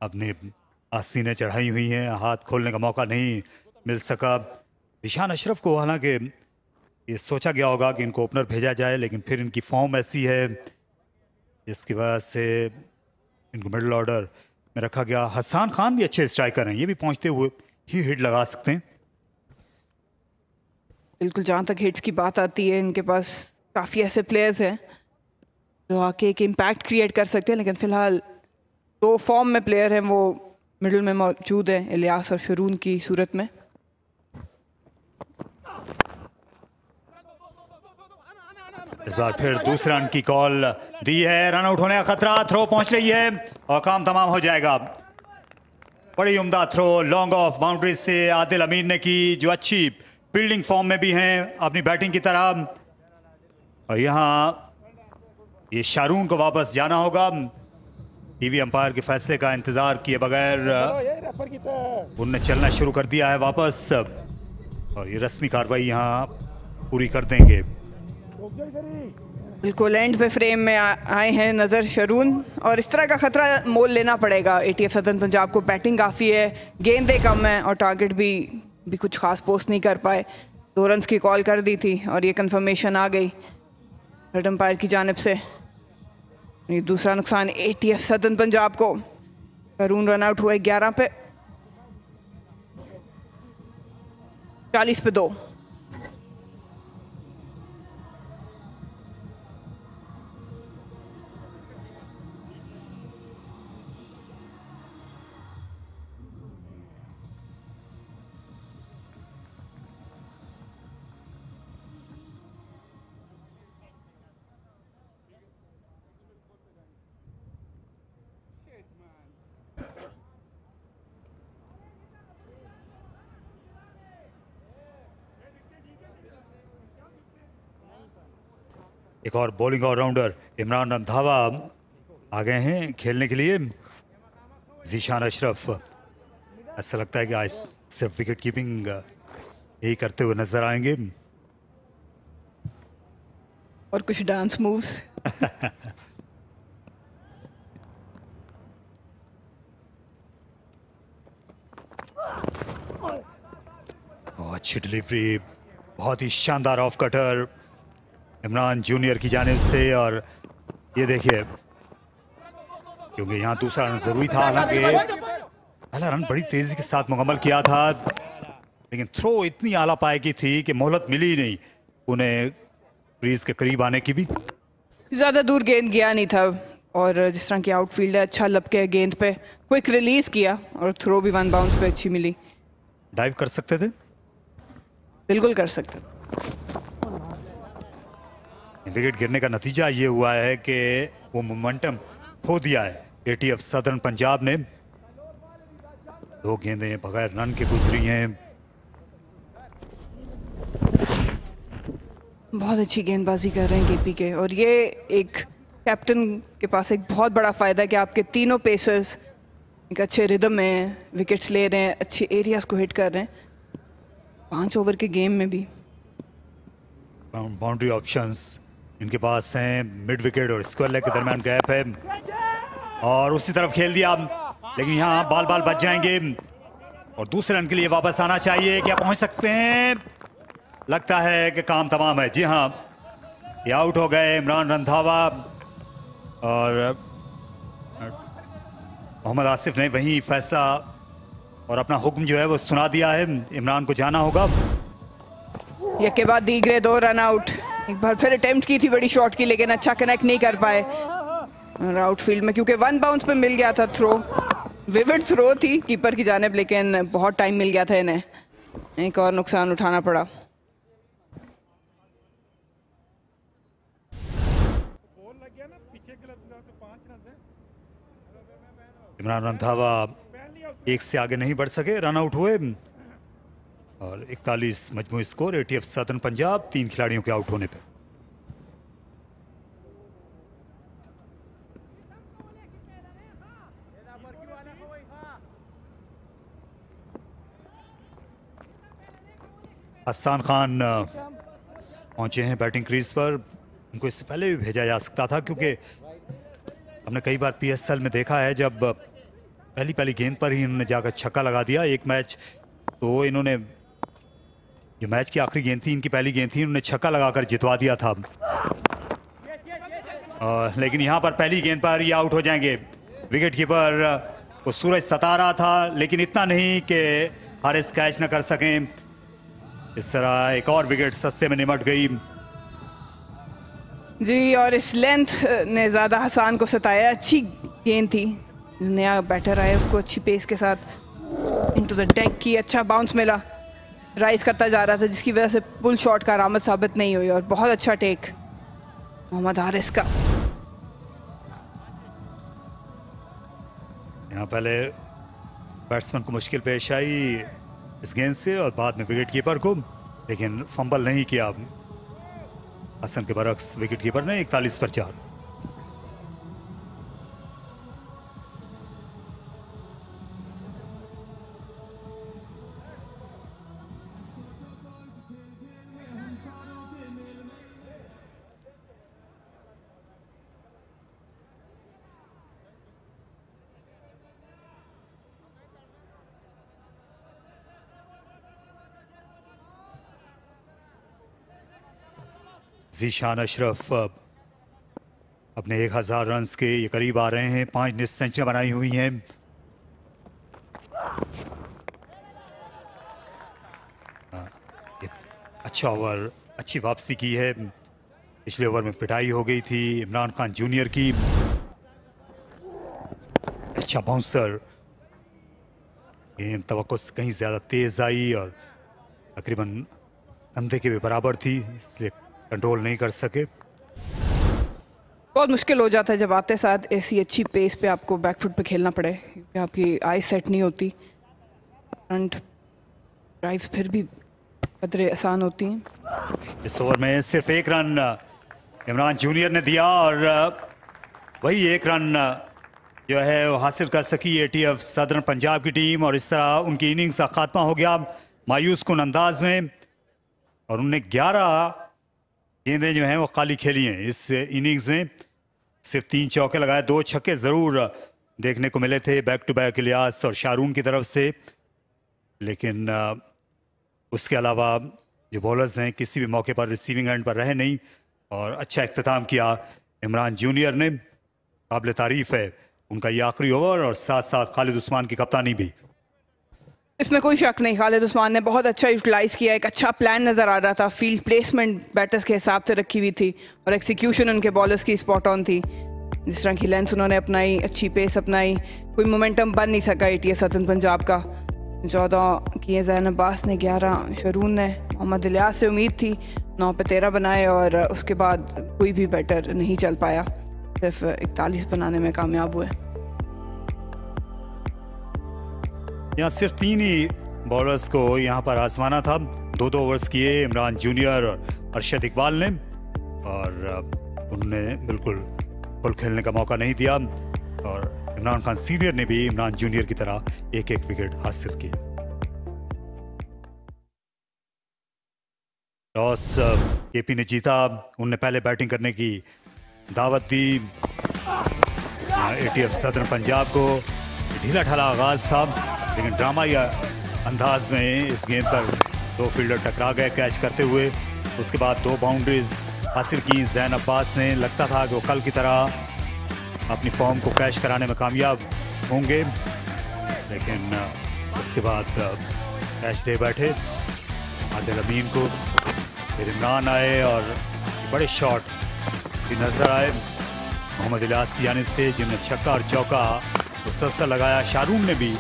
Speaker 3: अपनी आस्तीनें चढ़ाई हुई हैं, हाथ खोलने का मौका नहीं मिल सका। जीशान अशरफ को हालांकि ये सोचा गया होगा कि इनको ओपनर भेजा जाए, लेकिन फिर इनकी फॉर्म ऐसी है जिसकी वजह से इनको मिडिल ऑर्डर में रखा गया। हसन खान भी अच्छे स्ट्राइकर हैं, ये भी पहुंचते हुए ही हिट लगा सकते हैं।
Speaker 4: बिल्कुल, जहाँ तक हिट्स की बात आती है इनके पास काफ़ी ऐसे प्लेयर्स हैं जो आके एक इम्पैक्ट क्रिएट कर सकते हैं, लेकिन फ़िलहाल 2 फॉर्म में प्लेयर हैं वो मिडिल में मौजूद हैं, इलियास और शरून की सूरत में।
Speaker 3: इस बार फिर दूसरे रन की कॉल दी है। रन आउट होने का खतरा, थ्रो पहुंच रही है और काम तमाम हो जाएगा। बड़ी उम्दा थ्रो लॉन्ग ऑफ बाउंड्री से आदिल अमीन ने की, जो अच्छी फील्डिंग फॉर्म में भी हैं अपनी बैटिंग की तरह। और यहाँ ये शारून को वापस जाना होगा। टीवी अंपायर के फैसले का इंतजार किए बगैर उनने चलना शुरू कर दिया है वापस और ये रस्मी कार्रवाई यहाँ पूरी कर देंगे।
Speaker 4: बिल्कुल एंड पे फ्रेम में आए हैं नज़र शरून, और इस तरह का खतरा मोल लेना पड़ेगा एटीएफ सदर्न पंजाब को। बैटिंग काफ़ी है, गेंदें कम हैं और टारगेट भी कुछ खास पोस्ट नहीं कर पाए। 2 रन्स की कॉल कर दी थी और ये कंफर्मेशन आ गई रेड अंपायर की जानिब से। ये दूसरा नुकसान एटीएफ सदर्न पंजाब को। शरून रन आउट हुए 11 पे, 40 पे 2।
Speaker 3: एक और बॉलिंग ऑलराउंडर इमरान रंधावा आ गए हैं खेलने के लिए। जीशान अशरफ ऐसा लगता है कि आज सिर्फ विकेट कीपिंग यही करते हुए नजर आएंगे
Speaker 4: और कुछ डांस मूव्स।
Speaker 3: अच्छी डिलीवरी, बहुत ही शानदार ऑफ कटर इमरान जूनियर की जानिब से। और ये देखिए, क्योंकि यहाँ दूसरा रन जरूरी था, हालांकि पहला रन बड़ी तेजी के साथ मुकम्मल किया था, लेकिन थ्रो इतनी आला पाए की थी कि मोहलत मिली ही नहीं उन्हें क्रीज के करीब आने की भी।
Speaker 4: ज्यादा दूर गेंद गया नहीं था और जिस तरह की आउटफील्ड है, अच्छा लपके गेंद पे क्विक रिलीज किया और थ्रो भी वन बाउंस पे अच्छी मिली।
Speaker 3: डाइव कर सकते थे,
Speaker 4: बिल्कुल कर सकते।
Speaker 3: विकेट गिरने का नतीजा ये हुआ है कि वो मोमेंटम खो दिया है एटीएफ सदर्न पंजाब ने। 2 गेंदें बगैर रन के गुजरी हैं।
Speaker 4: बहुत अच्छी गेंदबाजी कर रहे हैं केपी के, और ये एक कैप्टन के पास एक बहुत बड़ा फायदा है कि आपके तीनों पेसर्स एक अच्छे रिदम में विकेट्स ले रहे हैं, अच्छे एरियाज को हिट कर रहे हैं 5 ओवर के गेम में भी।
Speaker 3: बाउंड्री ऑप्शंस इनके पास हैं, मिड विकेट और स्क्वायर लेग के दरमियान गैप है और उसी तरफ खेल दिया, लेकिन यहाँ बाल बच जाएंगे और दूसरे रन के लिए वापस आना चाहिए। क्या पहुंच सकते हैं? लगता है कि काम तमाम है। जी हाँ, ये आउट हो गए इमरान रंधावा और मोहम्मद आसिफ ने वही फैसला और अपना हुक्म जो है वो सुना दिया है। इमरान को जाना होगा।
Speaker 4: एक के बाद दीगरे 2 रन आउट। एक बार फिर अटेम्प्ट की थी बड़ी शॉट की, लेकिन अच्छा कनेक्ट नहीं कर पाए आउटफील्ड में, क्योंकि वन बाउंस पे मिल गया था थ्रो। विविड थ्रो थी कीपर की जानिब, लेकिन बहुत टाइम मिल गया था इन्हें, एक और नुकसान उठाना पड़ा।
Speaker 3: इमरान रंधावा 1 से आगे नहीं बढ़ सके, रन आउट हुए और 41 मजमूई स्कोर एटीएफ सदर्न पंजाब 3 खिलाड़ियों के आउट होने पर। हसन खान पहुंचे हैं बैटिंग क्रीज पर। उनको इससे पहले भी भेजा जा सकता था, क्योंकि हमने कई बार पीएसएल में देखा है जब पहली गेंद पर ही इन्होंने जाकर छक्का लगा दिया। एक मैच तो इन्होंने, जो मैच की आखिरी गेंद थी, इनकी पहली गेंद थी, इन्होंने छक्का लगाकर जितवा दिया था। लेकिन यहाँ पर पहली गेंद पर ये आउट हो जाएंगे। विकेट कीपर को सूरज सता रहा था, लेकिन इतना नहीं कि हारिस कैच न कर सकें। इस तरह एक और विकेट सस्ते में निमट गई
Speaker 4: जी, और इस लेंथ ने ज़्यादा हसन को सताया। अच्छी गेंद थी, नया बैटर आया, उसको अच्छी पेस के साथ इनटू द डेक की, अच्छा बाउंस मिला, राइज करता जा रहा था, जिसकी वजह से पुल शॉट का आरामद साबित नहीं हुई। और बहुत अच्छा टेक मोहम्मद हारिस का।
Speaker 3: यहाँ पहले बैट्समैन को मुश्किल पेश आई इस गेंद से और बाद में विकेट कीपर को, लेकिन फंबल नहीं किया हसन के बरक्स विकेट कीपर ने। 41 पर 4। जीशान अशरफ अपने 1000 रन के ये करीब आ रहे हैं। 5 टेस्ट सेंचुरियां बनाई हुई हैं। अच्छा ओवर, अच्छी वापसी की है। पिछले ओवर में पिटाई हो गई थी इमरान खान जूनियर की। अच्छा बाउंसर, गेंद तवक्को से कहीं ज्यादा तेज आई और तकरीबन कंधे के भी बराबर थी, इसलिए कंट्रोल नहीं कर सके।
Speaker 4: बहुत मुश्किल हो जाता है जब आते साथ ऐसी अच्छी पेस पे आपको बैकफुट पे खेलना पड़े, क्योंकि आपकी आई सेट नहीं होती। फ्रंट ड्राइव्स फिर भी कदरे आसान होती हैं।
Speaker 3: इस ओवर में सिर्फ 1 रन इमरान जूनियर ने दिया और वही एक रन जो है वो हासिल कर सकी एटीएफ सदर्न पंजाब की टीम, और इस तरह उनकी इनिंग्स का खात्मा हो गया मायूस कुन अंदाज में। और उन्होंने 11 गेंदें जो हैं वो खाली खेली हैं इस इनिंग्स में। सिर्फ 3 चौके लगाए, 2 छक्के ज़रूर देखने को मिले थे बैक टू बैक इलियास और शारून की तरफ से, लेकिन उसके अलावा जो बॉलर्स हैं किसी भी मौके पर रिसीविंग एंड पर रहे नहीं। और अच्छा इख्तिताम किया इमरान जूनियर ने, काबिल तारीफ है उनका ये आखिरी ओवर, और साथ साथ खालिद उस्मान की कप्तानी भी।
Speaker 4: इसमें कोई शक नहीं, खालिद उस्मान ने बहुत अच्छा यूटिलाइज़ किया। एक अच्छा प्लान नज़र आ रहा था, फील्ड प्लेसमेंट बैटर्स के हिसाब से रखी हुई थी और एक्सिक्यूशन उनके बॉलर्स की स्पॉट ऑन थी। जिस तरह की लेंथ उन्होंने अपनाई, अच्छी पेस अपनाई, कोई मोमेंटम बन नहीं सका एटीएफ सदर्न पंजाब का। 14 किए ज़ैन अब्बास ने, 11 शरून ने, मोहम्मद इलियास से उम्मीद थी 9 पे 13 बनाए और उसके बाद कोई भी बैटर नहीं चल पाया, सिर्फ 41 बनाने में कामयाब हुए।
Speaker 3: यहाँ सिर्फ 3 ही बॉलर्स को यहाँ पर आजमाना था। 2-2 ओवर्स किए इमरान जूनियर और अरशद इकबाल ने, और उन्होंने बिल्कुल फुल खेलने का मौका नहीं दिया। और इमरान खान सीनियर ने भी इमरान जूनियर की तरह एक विकेट हासिल की। टॉस केपी ने जीता, उनने पहले बैटिंग करने की दावत दी एटीएफ सदर्न पंजाब को। ढीला ढाला आगाज था, लेकिन ड्रामाई अंदाज में इस गेंद पर 2 फील्डर टकरा गए कैच करते हुए। उसके बाद 2 बाउंड्रीज हासिल की ज़ैन अब्बास ने। लगता था कि वो कल की तरह अपनी फॉर्म को कैश कराने में कामयाब होंगे, लेकिन उसके बाद कैच दे बैठे आदिल अमीन को। फिर इमरान आए और बड़े शॉट भी नजर आए मोहम्मद इलियास की जानिब से, जिन्होंने छक्का और चौका मुसलसल लगाया। शारून ने भी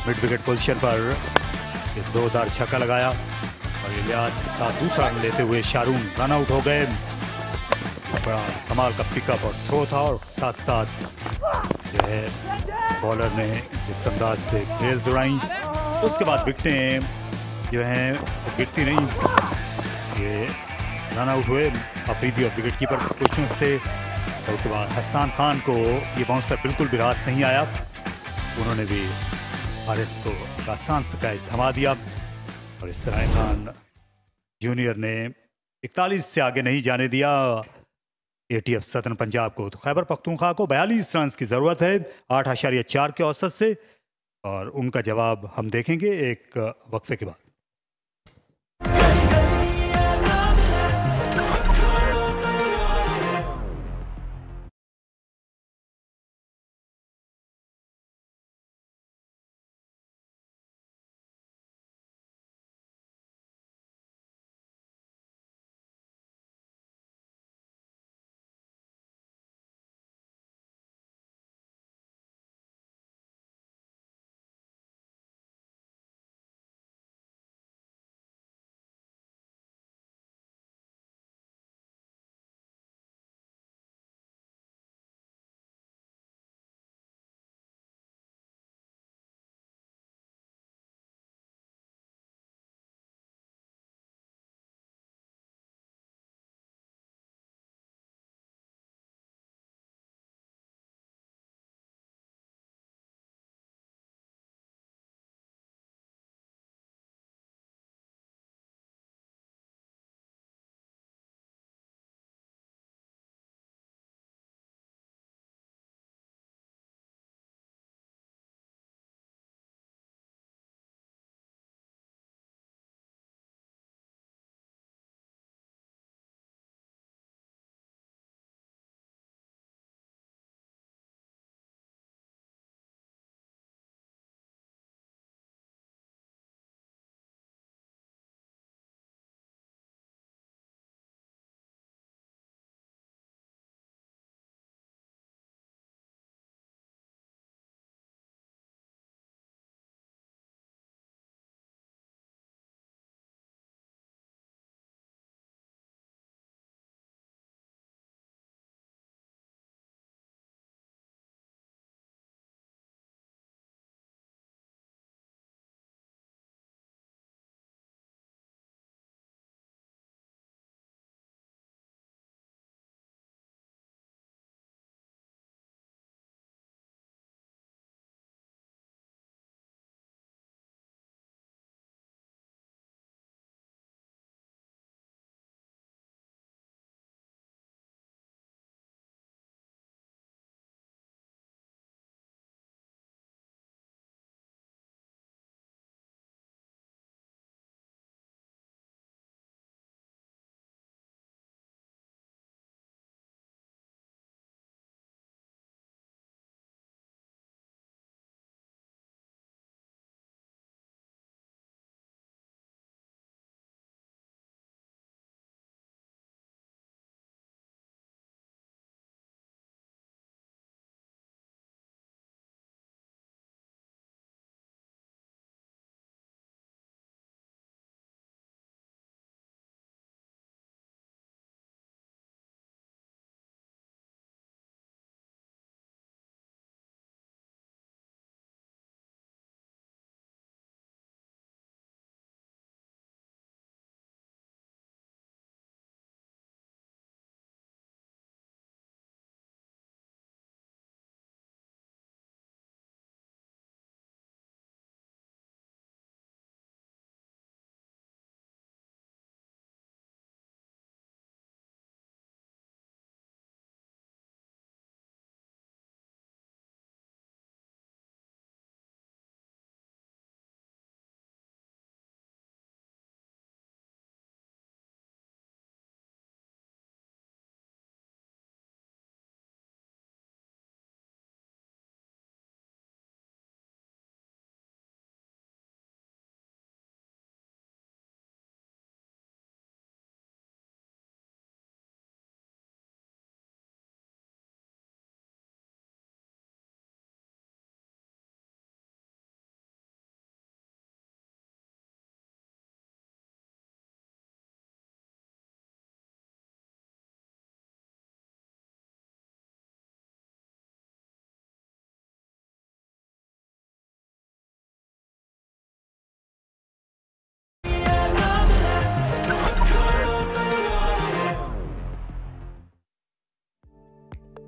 Speaker 3: मिड विकेट पोजीशन पर जोरदार छक्का लगाया और इलियास के साथ दूसरा रन लेते हुए शारून रन आउट हो गए। बड़ा कमाल का पिकअप और थ्रो था, और साथ साथ जो है बॉलर ने जिस अंदाज से बेल्स उड़ाई, उसके बाद विकटें जो हैं वो गिरती नहीं, ये रन आउट हुए अफरीदी और विकेट कीपर पोजीशन से। और उसके बाद हसन खान को ये बाउंसर बिल्कुल भी रास नहीं आया, उन्होंने भी हारिस को आसान से कैच थमा दिया। और इस तरह इमरान जूनियर ने 41 से आगे नहीं जाने दिया एटीएफ सदर्न पंजाब को। तो खैबर पख्तूनख्वा को 42 रन की ज़रूरत है 8.4 के औसत से, और उनका जवाब हम देखेंगे एक वक्फे के बाद।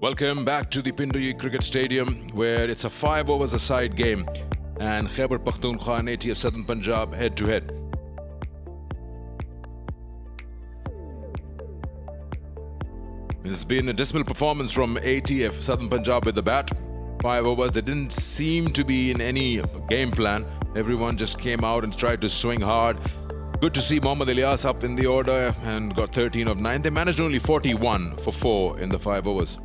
Speaker 1: Welcome back to the Pindoyi Cricket Stadium, where it's a 5 overs a side game and Khyber Pakhtunkhwa and ATF Southern Punjab head to head. It's been a dismal performance from ATF Southern Punjab with the bat. 5 overs, they didn't seem to be in any game plan. Everyone just came out and tried to swing hard. Good to see Mohammad Ilyas up in the order and got 13 of 9. They managed only 41 for 4 in the 5 overs.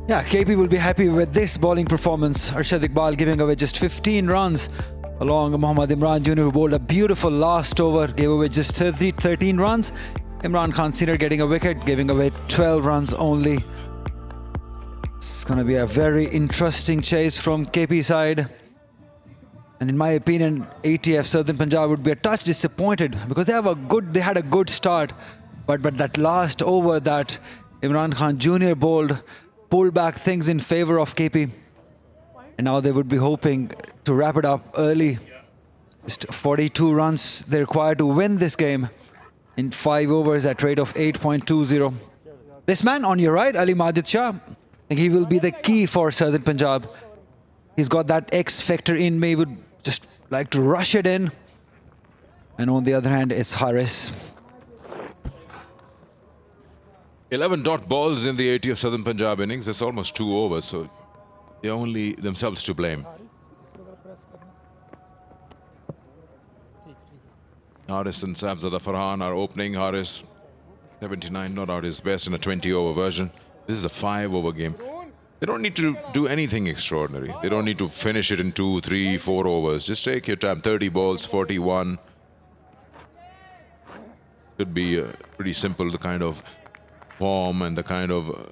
Speaker 2: Yeah, KP will be happy with this bowling performance. Arshad Iqbal giving away just 15 runs along Mohammad Imran Jr., who bowled a beautiful last over, gave away just 13 runs. Imran Khan Sr. getting a wicket, giving away 12 runs only. It's going to be a very interesting chase from KP side. And in my opinion, ATF Southern Punjab would be a touch disappointed because they had a good start, but that last over that Imran Khan Jr. bowled pulled back things in favor of KP. And now they would be hoping to wrap it up early. Just 42 runs they require to win this game in 5 overs at rate of 8.20. This man on your right, Ali Majid Shah, I think he will be the key for Southern Punjab. He's got that X factor in me, would just like to rush it in. And on the other hand, it's Haris.
Speaker 1: 11 dot balls in the ATF Southern Punjab innings. That's almost 2 overs, so they're only themselves to blame. Haris and Sabzada Farhan are opening. Haris, 79, not out his best in a 20-over version. This is a 5-over game. They don't need to do anything extraordinary. They don't need to finish it in 2, 3, 4 overs. Just take your time. 30 balls, 41. Could be pretty simple, the kind of form and the kind of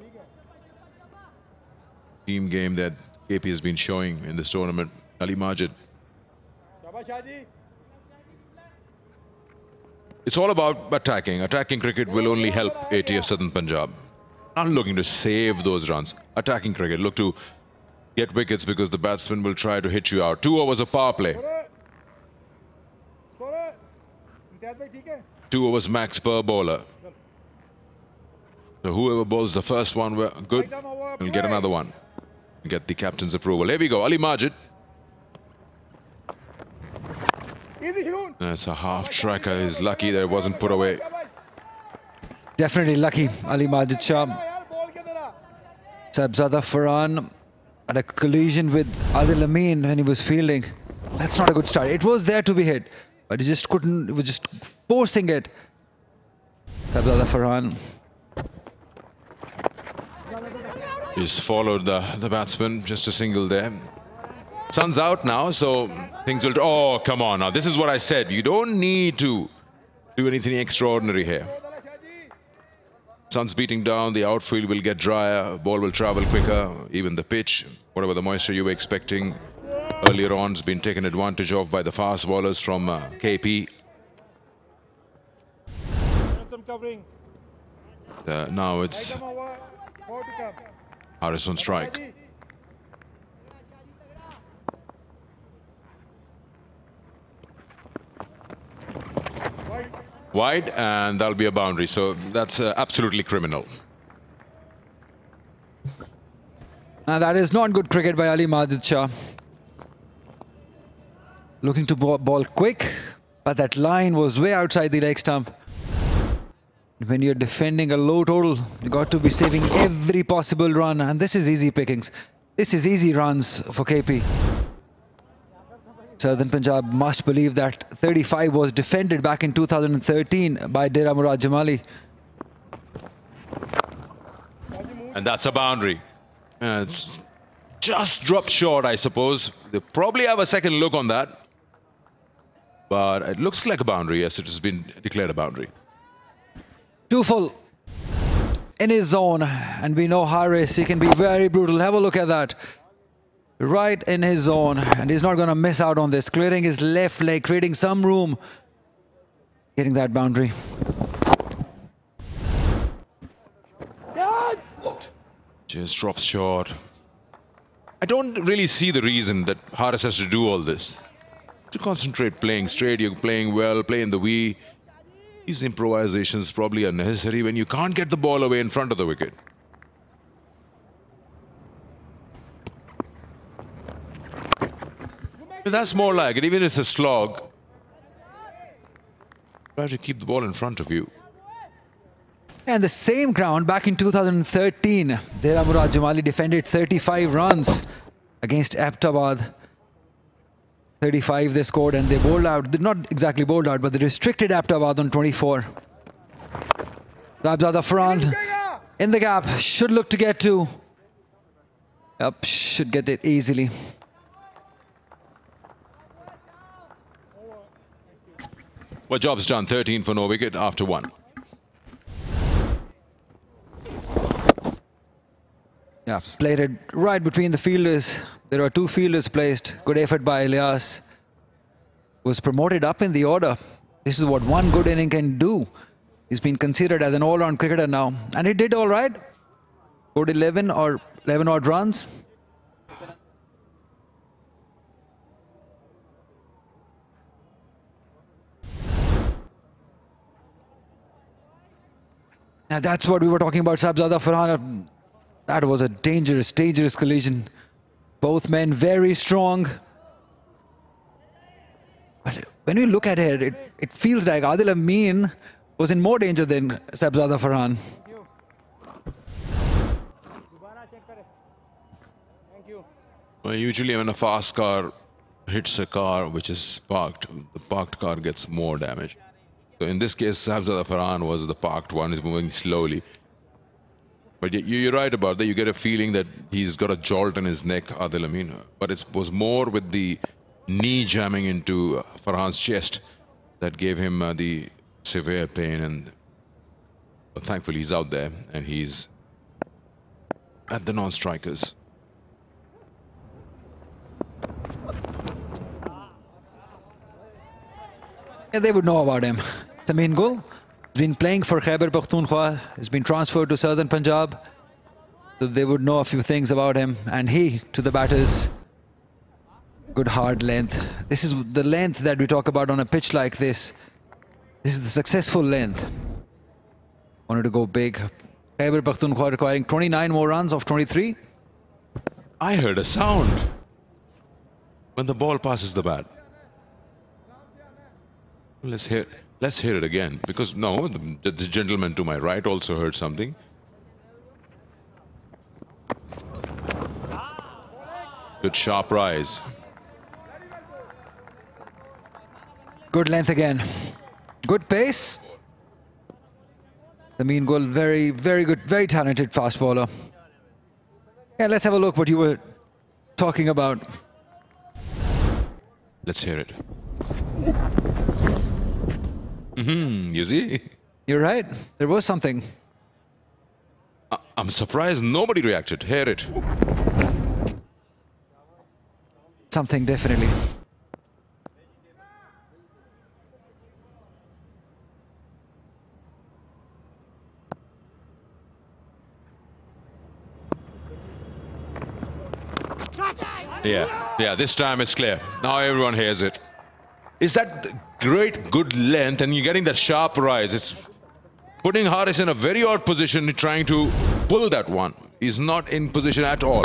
Speaker 1: team game that KP has been showing in this tournament. Ali Majid. It's all about attacking. Attacking cricket will only help ATF Southern Punjab. Not looking to save those runs. Attacking cricket, look to get wickets because the batsman will try to hit you out. 2 overs of power play. 2 overs max per bowler. So whoever bowls the first one, good, will get another one. Get the captain's approval. Here we go, Ali Majid. That's a half striker. He's lucky that it wasn't put away.
Speaker 2: Definitely lucky, Ali Majid Shah. Sabzada Farhan had a collision with Adil Amin when he was fielding. That's not a good start. It was there to be hit, but he just couldn't, he was just forcing it. Sabzada Farhan.
Speaker 1: He's followed the batsman, just a single there. Sun's out now, so things will... Oh, come on now. This is what I said. You don't need to do anything extraordinary here. Sun's beating down, the outfield will get drier, ball will travel quicker, even the pitch, whatever the moisture you were expecting earlier on has been taken advantage of by the fast bowlers from KP. Now it's Haris on strike. Wide, and that'll be a boundary, so that's absolutely criminal.
Speaker 2: That is not good cricket by Ali Majid Shah. Looking to ball quick, but that line was way outside the leg stump. When you're defending a low total, you got to be saving every possible run, and this is easy pickings. This is easy runs for KP. Southern Punjab must believe that 35 was defended back in 2013 by Dera Murad Jamali.
Speaker 1: And that's a boundary. It's just dropped short, I suppose. They probably have a second look on that. But it looks like a boundary. Yes, it has been declared a boundary.
Speaker 2: 2 full in his zone. And we know Haris, he can be very brutal. Have a look at that. Right in his zone, and he's not going to miss out on this. Clearing his left leg, creating some room, getting that boundary.
Speaker 1: Just drops short. I don't really see the reason that Haris has to do all this. To concentrate playing straight, you're playing well, playing the V.
Speaker 8: These improvisations probably are necessary when you can't get the ball away in front of the wicket. That's more like it, even if it's a slog. Try to keep the ball in front of you.
Speaker 2: And the same ground back in 2013, Dera Murad Jamali defended 35 runs against Ahmedabad. 35 they scored, and they bowled out, not exactly bowled out, but they restricted Ahmedabad on 24. Sahibzada Farhan in the gap, should look to get to. Yep, should get it easily.
Speaker 8: Well, job's done. 13 for no wicket after 1.
Speaker 2: Yeah, played it right between the fielders. There are 2 fielders placed. Good effort by Ilyas. Was promoted up in the order. This is what one good inning can do. He's been considered as an all-round cricketer now. And he did all right. Scored 11 or 11 odd runs. Now that's what we were talking about, Sahibzada Farhan. That was a dangerous, dangerous collision. Both men very strong. But when we look at it, it feels like Adil Amin was in more danger than Sahibzada Farhan.
Speaker 8: Well, usually when a fast car hits a car which is parked, the parked car gets more damage. So in this case, Sahibzada Farhan was the parked one, is moving slowly. But you're right about that. You get a feeling that he's got a jolt in his neck, Adil Amin. But it was more with the knee jamming into Farhan's chest that gave him the severe pain. And thankfully, he's out there and he's at the non-strikers.
Speaker 2: Yeah, they would know about him. Samin Gul has been playing for Khyber Pakhtunkhwa, has been transferred to southern Punjab. So they would know a few things about him. And he, to the batters, good hard length. This is the length that we talk about on a pitch like this. This is the successful length. Wanted to go big. Khyber Pakhtunkhwa requiring 29 more runs of 23.
Speaker 8: I heard a sound when the ball passes the bat. Let's hear it again, because no, the gentleman to my right also heard something. Good sharp rise.
Speaker 2: Good length again. Good pace. Samin Gul, very, very good, very talented fast bowler. Yeah, let's have a look what you were talking about.
Speaker 8: Let's hear it. You see?
Speaker 2: You're right. There was something.
Speaker 8: I'm surprised nobody reacted. Hear it.
Speaker 2: Something, definitely.
Speaker 8: Yeah, this time it's clear. Now everyone hears it. Is that great, good length, and you're getting that sharp rise. It's putting Haris in a very odd position, trying to pull that one. He's not in position at all.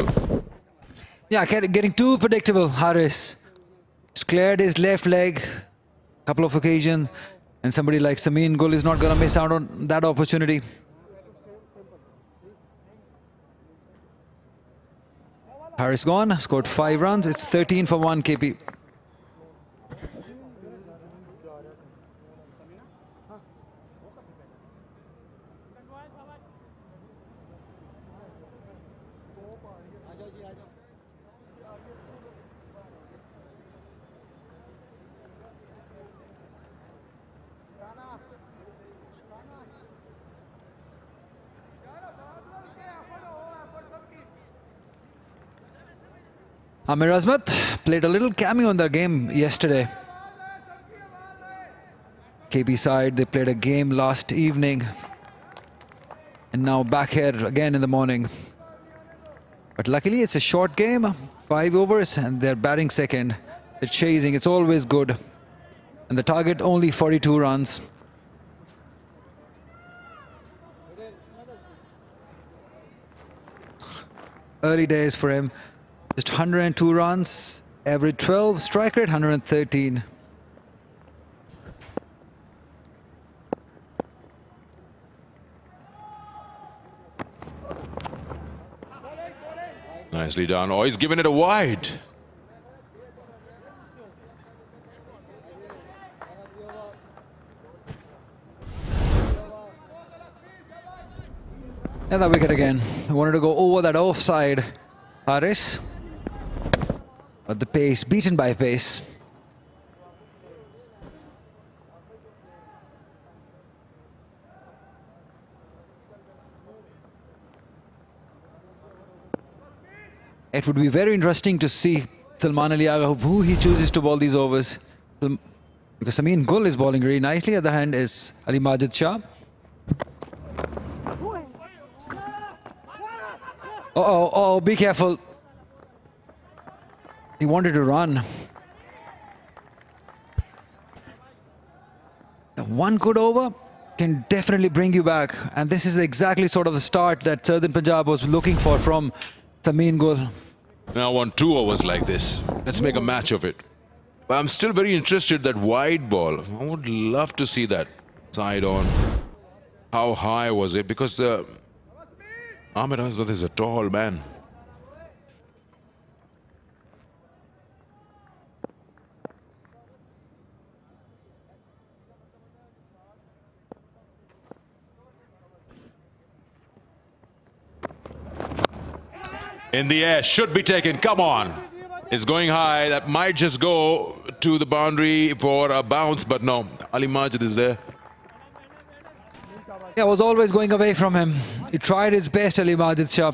Speaker 2: Yeah, getting too predictable, Haris. He's cleared his left leg a couple of occasions, and somebody like Samin Gul is not going to miss out on that opportunity. Haris gone, scored 5 runs. It's 13 for 1 KP. Amir Azmat played a little cameo in the game yesterday. KB side, they played a game last evening. And now back here again in the morning. But luckily it's a short game, 5 overs, and they're batting second. They're chasing, it's always good. And the target only 42 runs. Early days for him. Just 102 runs, average 12, strike rate 113.
Speaker 8: Nicely done. Oh, he's given it a wide.
Speaker 2: And that wicket again. He wanted to go over that offside, Haris. But the pace, beaten by pace. It would be very interesting to see Salman Ali Agha, who he chooses to bowl these overs. Because Samin Gul is bowling really nicely. At the other hand is Ali Majid Shah. Uh-oh, be careful. He wanted to run. One good over can definitely bring you back. And this is exactly sort of the start that Southern Punjab was looking for from Samin Gul.
Speaker 8: Now I want 2 overs like this. Let's make a match of it. But I'm still very interested that wide ball. I would love to see that side on. How high was it? Because Ahmed Asbath is a tall man. In the air, should be taken. Come on. It's going high. That might just go to the boundary for a bounce, but no. Ali Majid is there.
Speaker 2: Yeah, was always going away from him. He tried his best, Ali Majid Shah.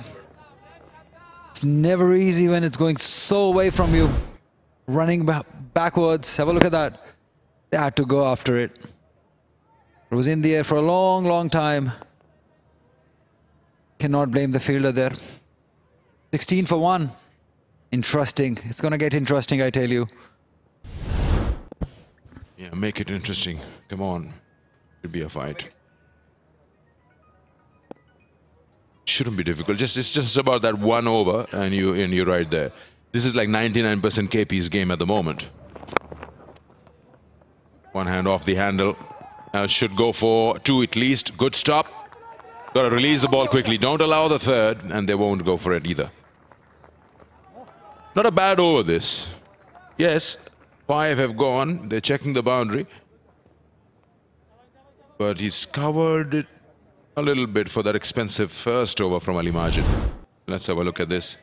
Speaker 2: It's never easy when it's going so away from you. Running backwards. Have a look at that. They had to go after it. It was in the air for a long, long time. Cannot blame the fielder there. 16 for 1. Interesting. It's going to get interesting, I tell you.
Speaker 8: Yeah, make it interesting. Come on. Should be a fight. Shouldn't be difficult. It's just about that 1 over and you're right there. This is like 99% KP's game at the moment. One hand off the handle. Should go for 2 at least. Good stop. Got to release the ball quickly. Don't allow the third, and they won't go for it either. Not a bad over this. Yes, 5 have gone. They're checking the boundary. But he's covered it a little bit for that expensive first over from Ali Majid. Let's have a look at this.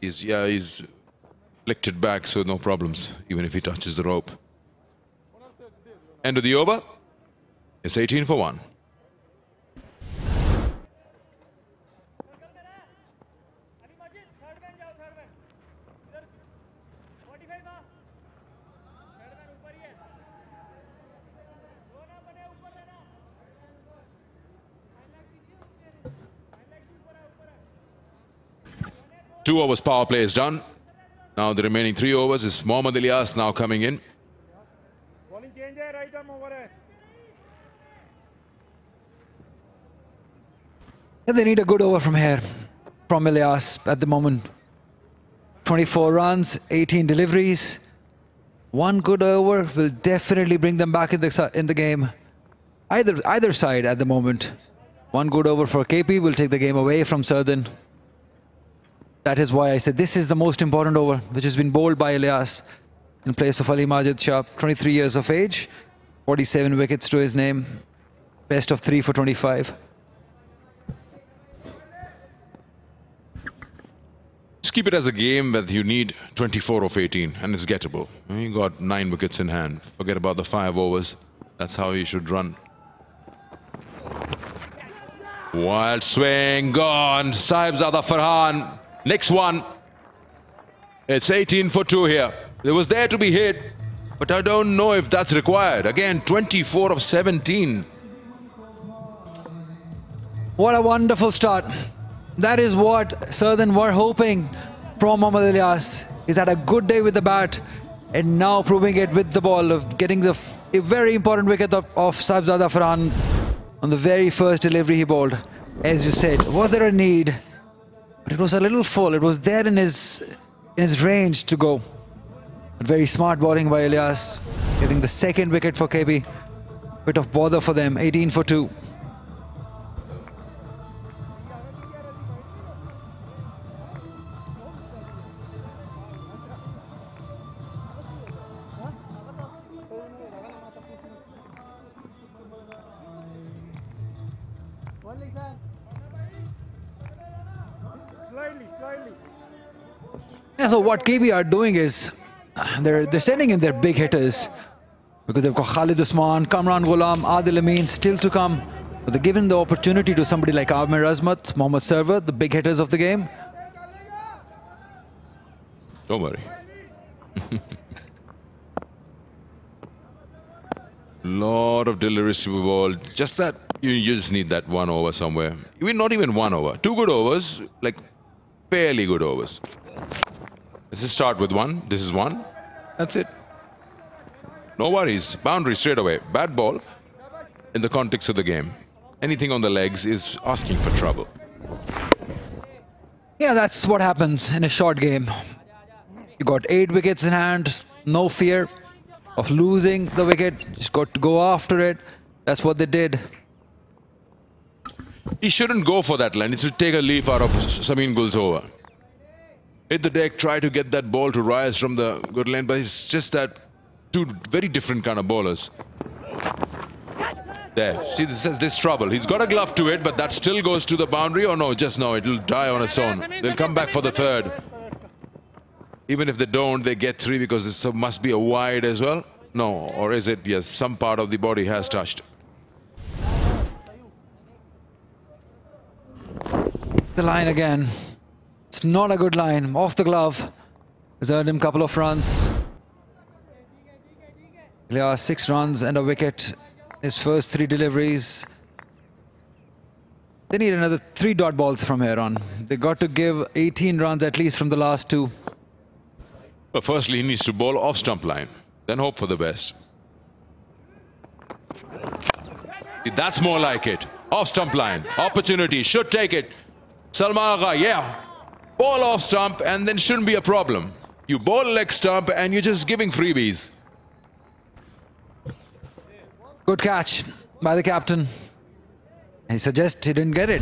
Speaker 8: He's flicked it back, so no problems, even if he touches the rope. End of the over. It's 18 for 1. Two overs power play is done. Now the remaining 3 overs is Mohammad Ilyas now coming in.
Speaker 2: Yeah, they need a good over from here, from Ilyas at the moment. 24 runs, 18 deliveries. 1 good over will definitely bring them back in the game. Either side at the moment. 1 good over for KP will take the game away from Southern. That is why I said this is the most important over, which has been bowled by Ilyas in place of Ali Majid Shah. 23 years of age, 47 wickets to his name. Best of 3 for 25.
Speaker 8: Just keep it as a game that you need 24 of 18 and it's gettable. You got 9 wickets in hand. Forget about the 5 overs. That's how you should run. Wild swing, gone. Sahibzada Farhan. Next one. It's 18 for 2 here. It was there to be hit, but I don't know if that's required. Again, 24 of 17.
Speaker 2: What a wonderful start. That is what Southern were hoping from Mohammad Ilyas. He's had a good day with the bat. And now proving it with the ball of getting a very important wicket of Sahibzada Farhan on the very first delivery he bowled. As you said, was there a need? But it was a little full. It was there in his range to go. But very smart bowling by Ilyas, getting the second wicket for KB. Bit of bother for them, 18 for 2. Yeah, so what KB are doing is they're sending in their big hitters because they've got Khalid Usman, Kamran Ghulam, Adil Amin still to come. But they're given the opportunity to somebody like Amir Azmat, Mohammad Sarwar, the big hitters of the game.
Speaker 8: Don't worry. Lot of deliveries to be bowled. Just that you just need that 1 over somewhere. Even not even 1 over. 2 good overs, like fairly good overs. Let's just start with 1. This is 1. That's it. No worries. Boundary straight away. Bad ball in the context of the game. Anything on the legs is asking for trouble.
Speaker 2: Yeah, that's what happens in a short game. You got 8 wickets in hand. No fear of losing the wicket. Just got to go after it. That's what they did.
Speaker 8: He shouldn't go for that line. He should take a leaf out of Samin Gul's over. Hit the deck, try to get that ball to rise from the good lane, but it's just that 2 very different kind of bowlers. There, see, this trouble. He's got a glove to it, but that still goes to the boundary. Or no, just no, it'll die on its own. They'll come back for the 3rd. Even if they don't, they get 3 because this must be a wide as well. No, or is it? Yes, some part of the body has touched.
Speaker 2: The line again. It's not a good line. Off the glove. Has earned him a couple of runs. Ilyas 6 runs and a wicket. His first 3 deliveries. They need another 3 dot balls from here on. They got to give 18 runs at least from the last 2.
Speaker 8: But firstly, he needs to bowl off stump line. Then hope for the best. That's more like it. Off stump line. Opportunity. Should take it. Salman Agha, yeah. Ball off stump and then shouldn't be a problem. You bowl leg stump and you're just giving freebies.
Speaker 2: Good catch by the captain. He suggests he didn't get it.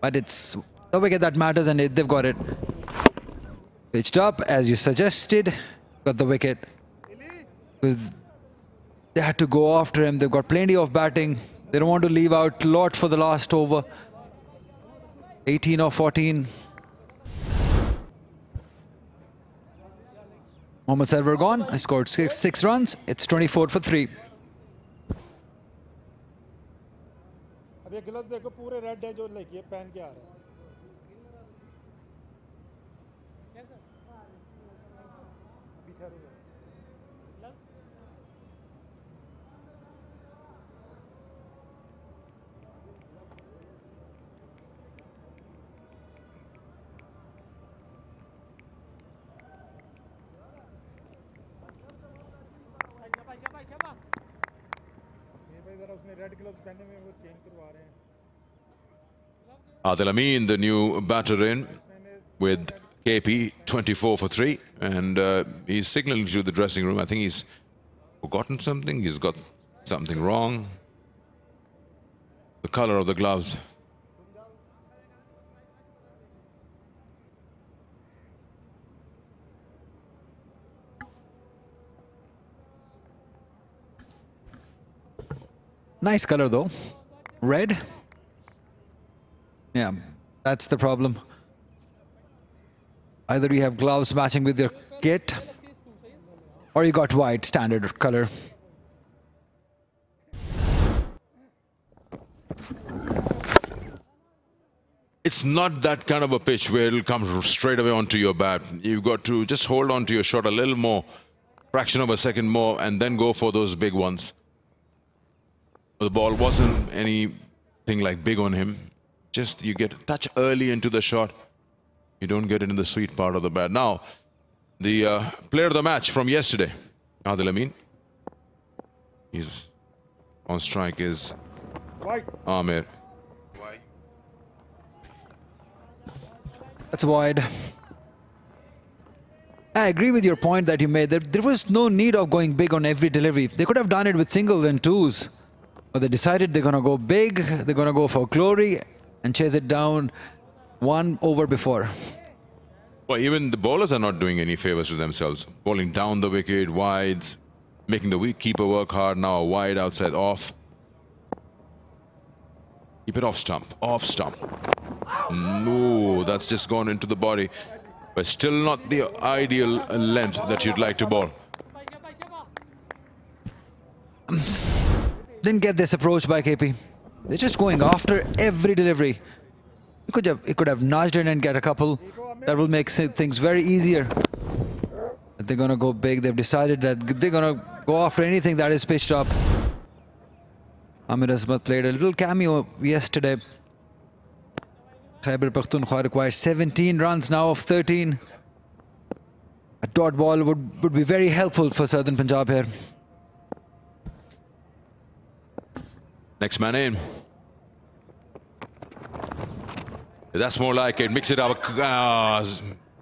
Speaker 2: But it's the wicket that matters and they've got it. Pitched up as you suggested. Got the wicket. Because they had to go after him. They've got plenty of batting. They don't want to leave out a lot for the last over. 18 or 14. Mohammad Sarwar gone. I scored 6 runs. It's 24 for 3.
Speaker 9: अब ये gloves देखो पूरे red है जो like ये पहन के आ रहा है
Speaker 8: Adil Amin, the new batter in with KP, 24 for 3. And he's signaling to the dressing room. I think he's forgotten something. He's got something wrong. The color of the gloves.
Speaker 2: Nice color though. Red. Yeah, that's the problem. Either you have gloves matching with your kit, or you got white, standard color.
Speaker 8: It's not that kind of a pitch where it'll come straight away onto your bat. You've got to just hold on to your shot a little more, fraction of a second more, and then go for those big ones. The ball wasn't anything like big on him. Just you get a touch early into the shot. You don't get it in the sweet part of the bat. Now, The player of the match from yesterday, Adil Amin. He's on strike is Amir.
Speaker 2: That's wide. I agree with your point that you made. There was no need of going big on every delivery. They could have done it with singles and twos. But they decided they're going to go big, they're going to go for glory and chase it down one over before.
Speaker 8: Well, even the bowlers are not doing any favors to themselves. Bowling down the wicket, wides, making the keeper work hard. Now a wide outside off. Keep it off stump, off stump. No, that's just gone into the body. But still not the ideal length that you'd like to bowl.
Speaker 2: Didn't get this approach by KP. They're just going after every delivery. It could have nudged it and get a couple. That will make things very easier. But they're going to go big. They've decided that they're going to go after anything that is pitched up. Amir Azmat played a little cameo yesterday. Khyber Pakhtunkhwa requires 17 runs now of 13. A dot ball would be very helpful for Southern Punjab here.
Speaker 8: Next man in. That's more like it. Mix it up.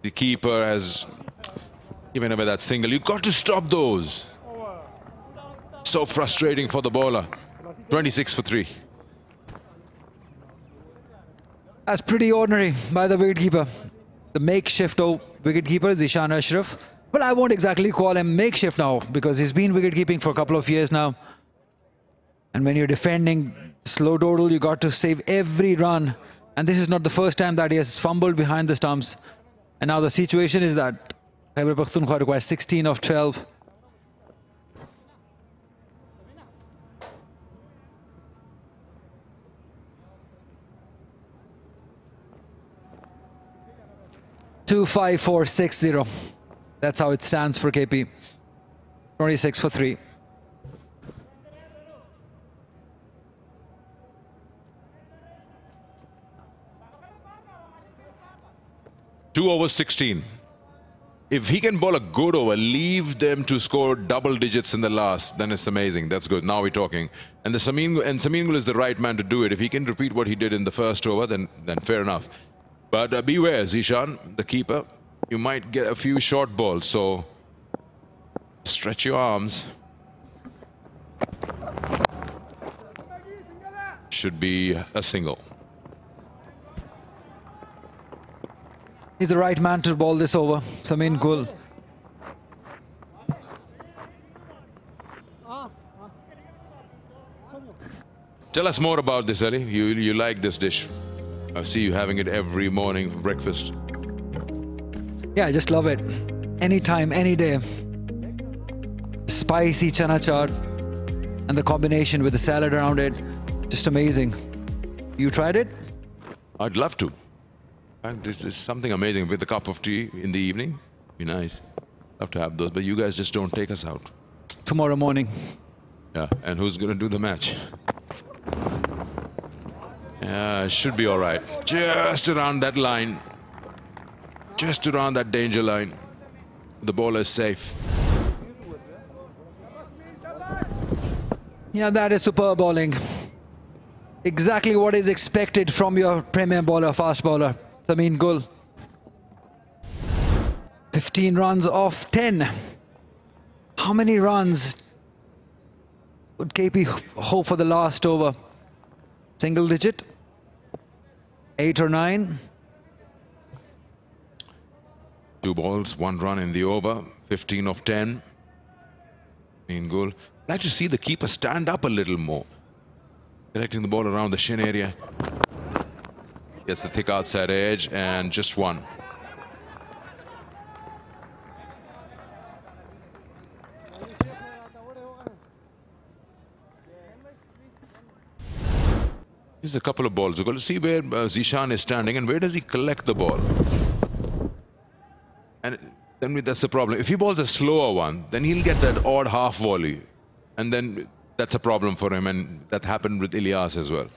Speaker 8: The keeper has given away that single. You've got to stop those. So frustrating for the bowler. 26 for 3.
Speaker 2: That's pretty ordinary by the wicketkeeper. The makeshift wicketkeeper is Ishan Ashraf. Well, I won't exactly call him makeshift now because he's been wicketkeeping for a couple of years now. And when you're defending slow total, you got to save every run. And this is not the first time that he has fumbled behind the stumps. And now the situation is that Khyber Pakhtunkhwa requires 16 of 12. Two, 5, 4, 6, 0. That's how it stands for KP. 26 for 3.
Speaker 8: Two over 16. If he can bowl a good over, leave them to score double digits in the last, then it's amazing. That's good. Now we're talking. And Sameen Gul is the right man to do it. If he can repeat what he did in the first over, then fair enough. But beware, Zishan, the keeper. You might get a few short balls, so stretch your arms. Should be a single.
Speaker 2: He's the right man to bowl this over, Sameen Gul.
Speaker 8: Tell us more about this, Ali. You like this dish. I see you having it every morning for breakfast.
Speaker 2: Yeah, I just love it. Anytime, any day. Spicy chana chaat and the combination with the salad around it, just amazing. You tried it?
Speaker 8: I'd love to. And this is something amazing with a cup of tea in the evening. Be nice. Love to have those, but you guys just don't take us out.
Speaker 2: Tomorrow morning.
Speaker 8: Yeah, and who's going to do the match? Yeah, should be all right. Just around that line. Just around that danger line. The bowler is safe.
Speaker 2: Yeah, that is superb bowling. Exactly what is expected from your premium bowler, fast bowler, Sameen Gul. 15 runs off 10. How many runs would KP hope for the last over? Single digit? 8 or 9?
Speaker 8: 2 balls, 1 run in the over. 15 of 10. Sameen Gul. I'd like to see the keeper stand up a little more. Directing the ball around the shin area. Gets the thick outside edge and just 1. Here's a couple of balls. We've got to see where Zishan is standing and where does he collect the ball. And then that's the problem. If he bowls a slower one, then he'll get that odd half volley. And then that's a problem for him, and that happened with Ilyas as well.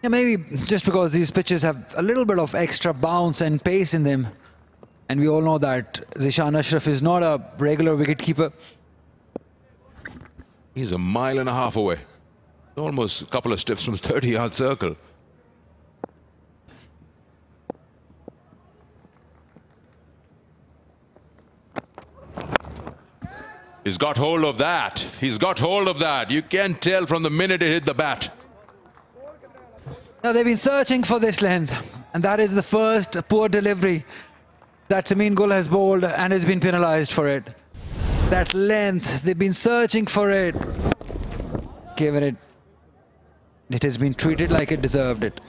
Speaker 2: Yeah, maybe just because these pitches have a little bit of extra bounce and pace in them, And we all know that Zishan Ashraf is not a regular wicketkeeper.
Speaker 8: He's a mile and a half away. Almost a couple of steps from the 30-yard circle. He's got hold of that. He's got hold of that. You can tell from the minute it hit the bat.
Speaker 2: Now they've been searching for this length, and that is the first poor delivery that Samin Gul has bowled and has been penalized for it. That length, they've been searching for it. Given it, it has been treated like it deserved it.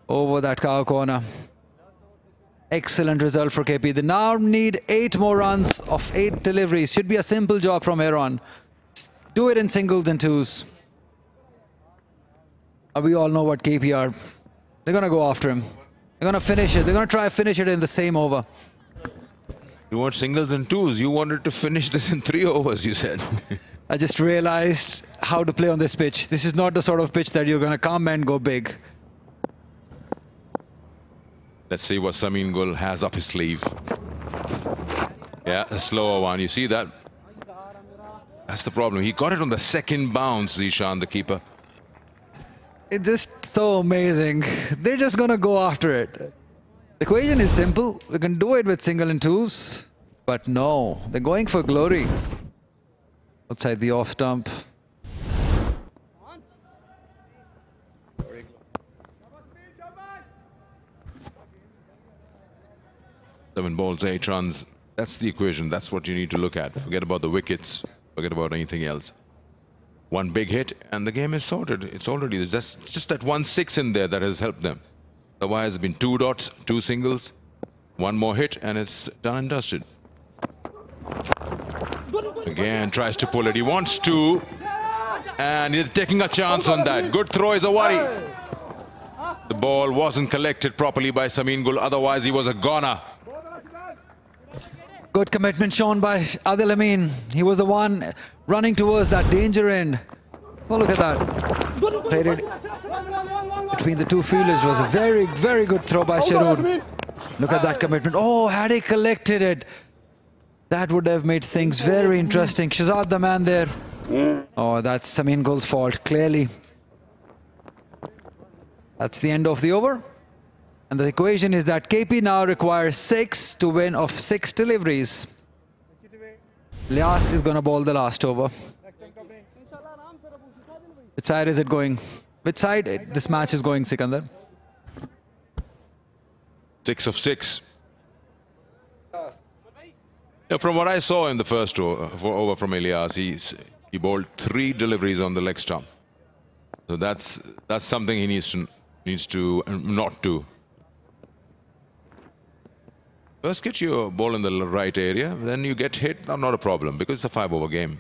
Speaker 2: Over that cow corner. Excellent result for KP. They now need 8 more runs of 8 deliveries. Should be a simple job from here on. Do it in singles and twos. We all know what KP are. They're going to go after him. They're going to finish it. They're going to try to finish it in the same over.
Speaker 8: You want singles and twos. You wanted to finish this in 3 overs, you said.
Speaker 2: I just realized how to play on this pitch. This is not the sort of pitch that you're going to come and go big.
Speaker 8: Let's see what Samin Gul has up his sleeve. Yeah, a slower one. You see that? That's the problem. He got it on the second bounce, Zishan, the keeper.
Speaker 2: It's just so amazing. They're just going to go after it. The equation is simple. We can do it with single and twos. But no, they're going for glory. Outside the off stump.
Speaker 8: 7 balls, 8 runs. That's the equation. That's what you need to look at. Forget about the wickets. Forget about anything else. One big hit and the game is sorted. It's already just that 1 6 in there that has helped them. Otherwise, it's been 2 dots, 2 singles, 1 more hit, and it's done and dusted. Again, tries to pull it. He wants to, and he's taking a chance on that. Good throw is a worry. The ball wasn't collected properly by Samin Gul. Otherwise, he was a goner.
Speaker 2: Good commitment shown by Adil Amin. He was the one running towards that danger end. Oh, look at that. Played it between the two fielders. It was a very, very good throw by Sharoon. Look at that commitment. Oh, had he collected it, that would have made things very interesting. Shazad the man there. Oh, that's Samin Gul's fault, clearly. That's the end of the over. And the equation is that KP now requires 6 to win of 6 deliveries. Lias is going to bowl the last over. Which side is it going? Which side this match is going, Sikandar?
Speaker 8: 6 of 6. Yeah, from what I saw in the first over from Elias, he bowled 3 deliveries on the leg stump. So that's something he needs to not do. First get your ball in the right area, then you get hit, not a problem, because it's a 5-over game.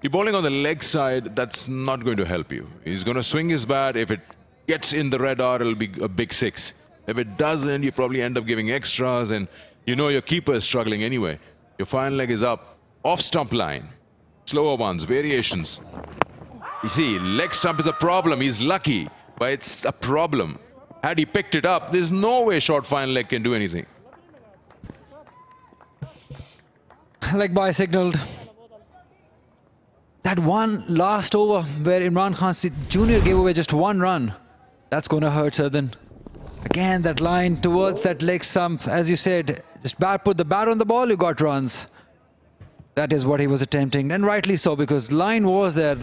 Speaker 8: You're bowling on the leg side, that's not going to help you. He's going to swing his bat. If it gets in the red R, it'll be a big 6. If it doesn't, you probably end up giving extras, and you know your keeper is struggling anyway. Your final leg is up, off stump line. Slower ones, variations. You see, leg stump is a problem. He's lucky, but it's a problem. Had he picked it up, there's no way short final leg can do anything.
Speaker 2: Leg bye signalled. That one last over where Imran Khan Jr. gave away just 1 run. That's going to hurt Southern. Again, that line towards that leg stump. As you said, just put the bat on the ball, you got runs. That is what he was attempting. And rightly so, because line was there.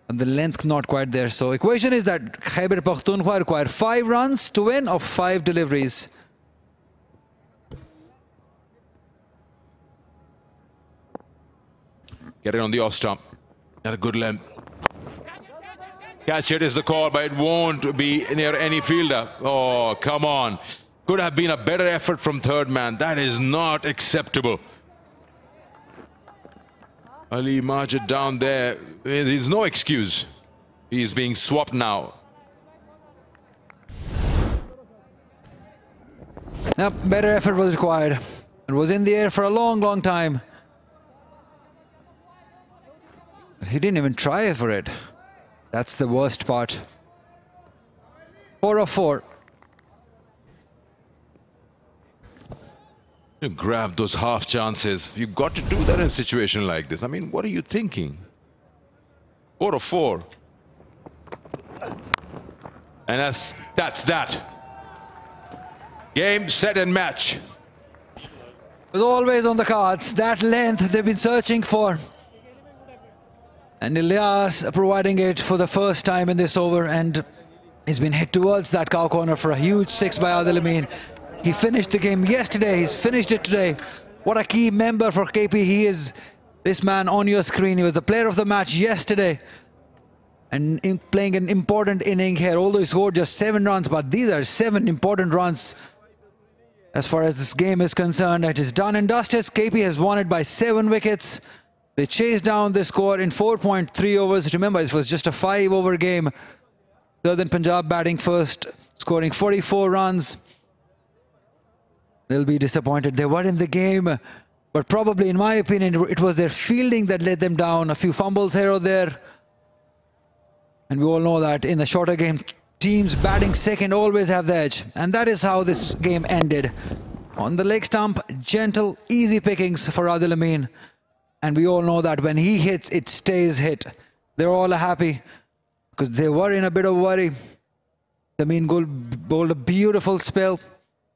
Speaker 2: And the length not quite there. So equation is that Khyber Pakhtunkhwa require 5 runs to win of 5 deliveries.
Speaker 8: Get it on the off stump. At a good length. Catch it is the call, but it won't be near any fielder. Oh, come on. Could have been a better effort from third man. That is not acceptable. Ali Majid down there. There's no excuse. He's being swapped now.
Speaker 2: Yep, better effort was required. It was in the air for a long, long time. He didn't even try for it. That's the worst part. 4 of 4.
Speaker 8: You grab those half chances. You've got to do that in a situation like this. I mean, what are you thinking? 4 of 4. And that's that. Game, set and match.
Speaker 2: It was always on the cards. That length they've been searching for. And Ilyas providing it for the first time in this over, and he's been hit towards that cow corner for a huge 6 by Adil Amin. He finished the game yesterday, he's finished it today. What a key member for KP he is. This man on your screen, he was the player of the match yesterday. And playing an important inning here, although he scored just 7 runs, but these are 7 important runs. As far as this game is concerned, it is done and dusted. KP has won it by 7 wickets. They chased down the score in 4.3 overs. Remember, it was just a 5-over game. Southern Punjab batting first, scoring 44 runs. They'll be disappointed. They were in the game, but probably, in my opinion, it was their fielding that let them down. A few fumbles here or there. And we all know that in a shorter game, teams batting second always have the edge. And that is how this game ended. On the leg stump, gentle, easy pickings for Adil Amin. And we all know that when he hits, it stays hit. They're all happy because they were in a bit of worry. Amin bowled a beautiful spell.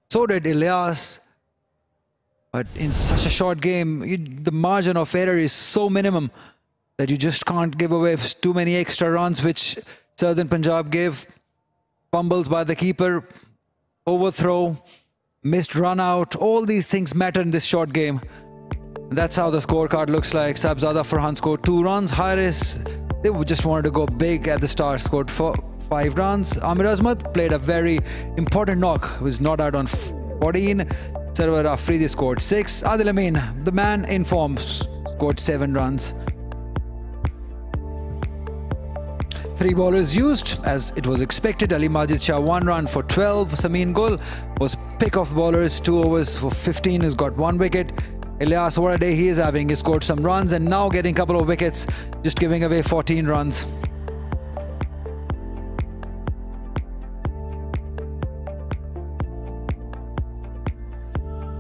Speaker 2: So did Ilyas. But in such a short game, the margin of error is so minimum that you just can't give away too many extra runs, which Southern Punjab gave. Fumbles by the keeper, overthrow, missed run out. All these things matter in this short game. And that's how the scorecard looks like. Sabzada Farhan scored 2 runs. Haris, they just wanted to go big at the start, scored 5 runs. Amir Azmat played a very important knock, was not out on 14. Sarwar Afridi scored 6. Adil Amin, the man in form, scored 7 runs. 3 bowlers used, as it was expected. Ali Majid Shah 1 run for 12. Samin Gul was pick of bowlers, 2 overs for 15. He's got 1 wicket. Ilyas, what a day he is having. He scored some runs and now getting a couple of wickets, just giving away 14 runs.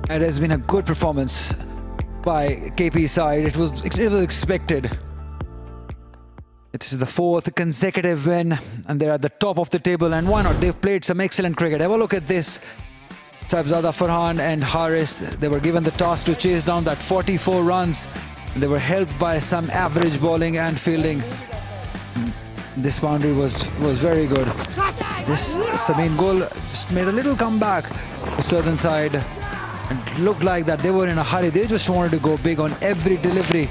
Speaker 2: It has been a good performance by KP side. It was expected. It is the 4th consecutive win and they're at the top of the table, and why not? They've played some excellent cricket. Have a look at this. Saibzada Farhan and Haris, they were given the task to chase down that 44 runs. They were helped by some average bowling and fielding. This boundary was very good. This Samin Gul just made a little comeback to Southern side, and looked like that they were in a hurry. They just wanted to go big on every delivery.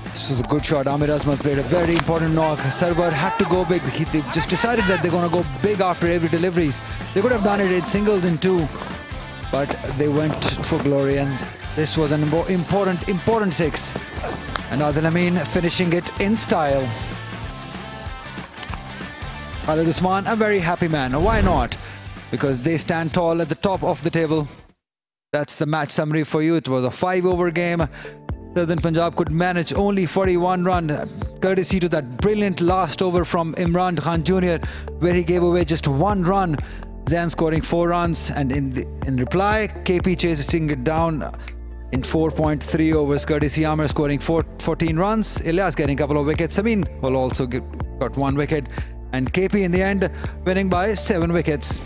Speaker 2: This was a good shot. Amir Azmat played a very important knock. Sarwar had to go big. They just decided that they're going to go big after every deliveries. They could have done it in singles in 2, but they went for glory, and this was an important 6. And Adil Amin finishing it in style. Khalid Usman, a very happy man. Why not? Because they stand tall at the top of the table. That's the match summary for you. It was a 5-over game. Southern Punjab could manage only 41 runs, courtesy to that brilliant last over from Imran Khan Jr., where he gave away just 1 run. Zain scoring 4 runs, and in reply, KP chasing it down in 4.3 overs, courtesy Amir scoring 14 runs. Ilyas getting a couple of wickets. Samin will also got 1 wicket, and KP in the end winning by 7 wickets.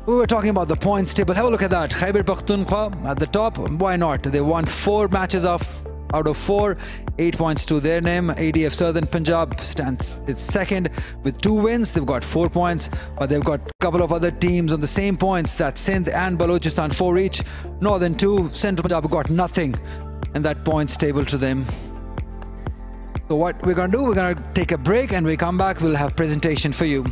Speaker 2: We were talking about the points table. Have a look at that. Khyber Pakhtunkhwa at the top. Why not? They won 4 matches out of 4. 8 points to their name. ADF Southern Punjab stands its second with 2 wins. They've got 4 points, but they've got a couple of other teams on the same points. That's Sindh and Balochistan, 4 each. Northern 2. Central Punjab got nothing in that points table to them. So what we're going to do, we're going to take a break, and we come back, we'll have presentation for you.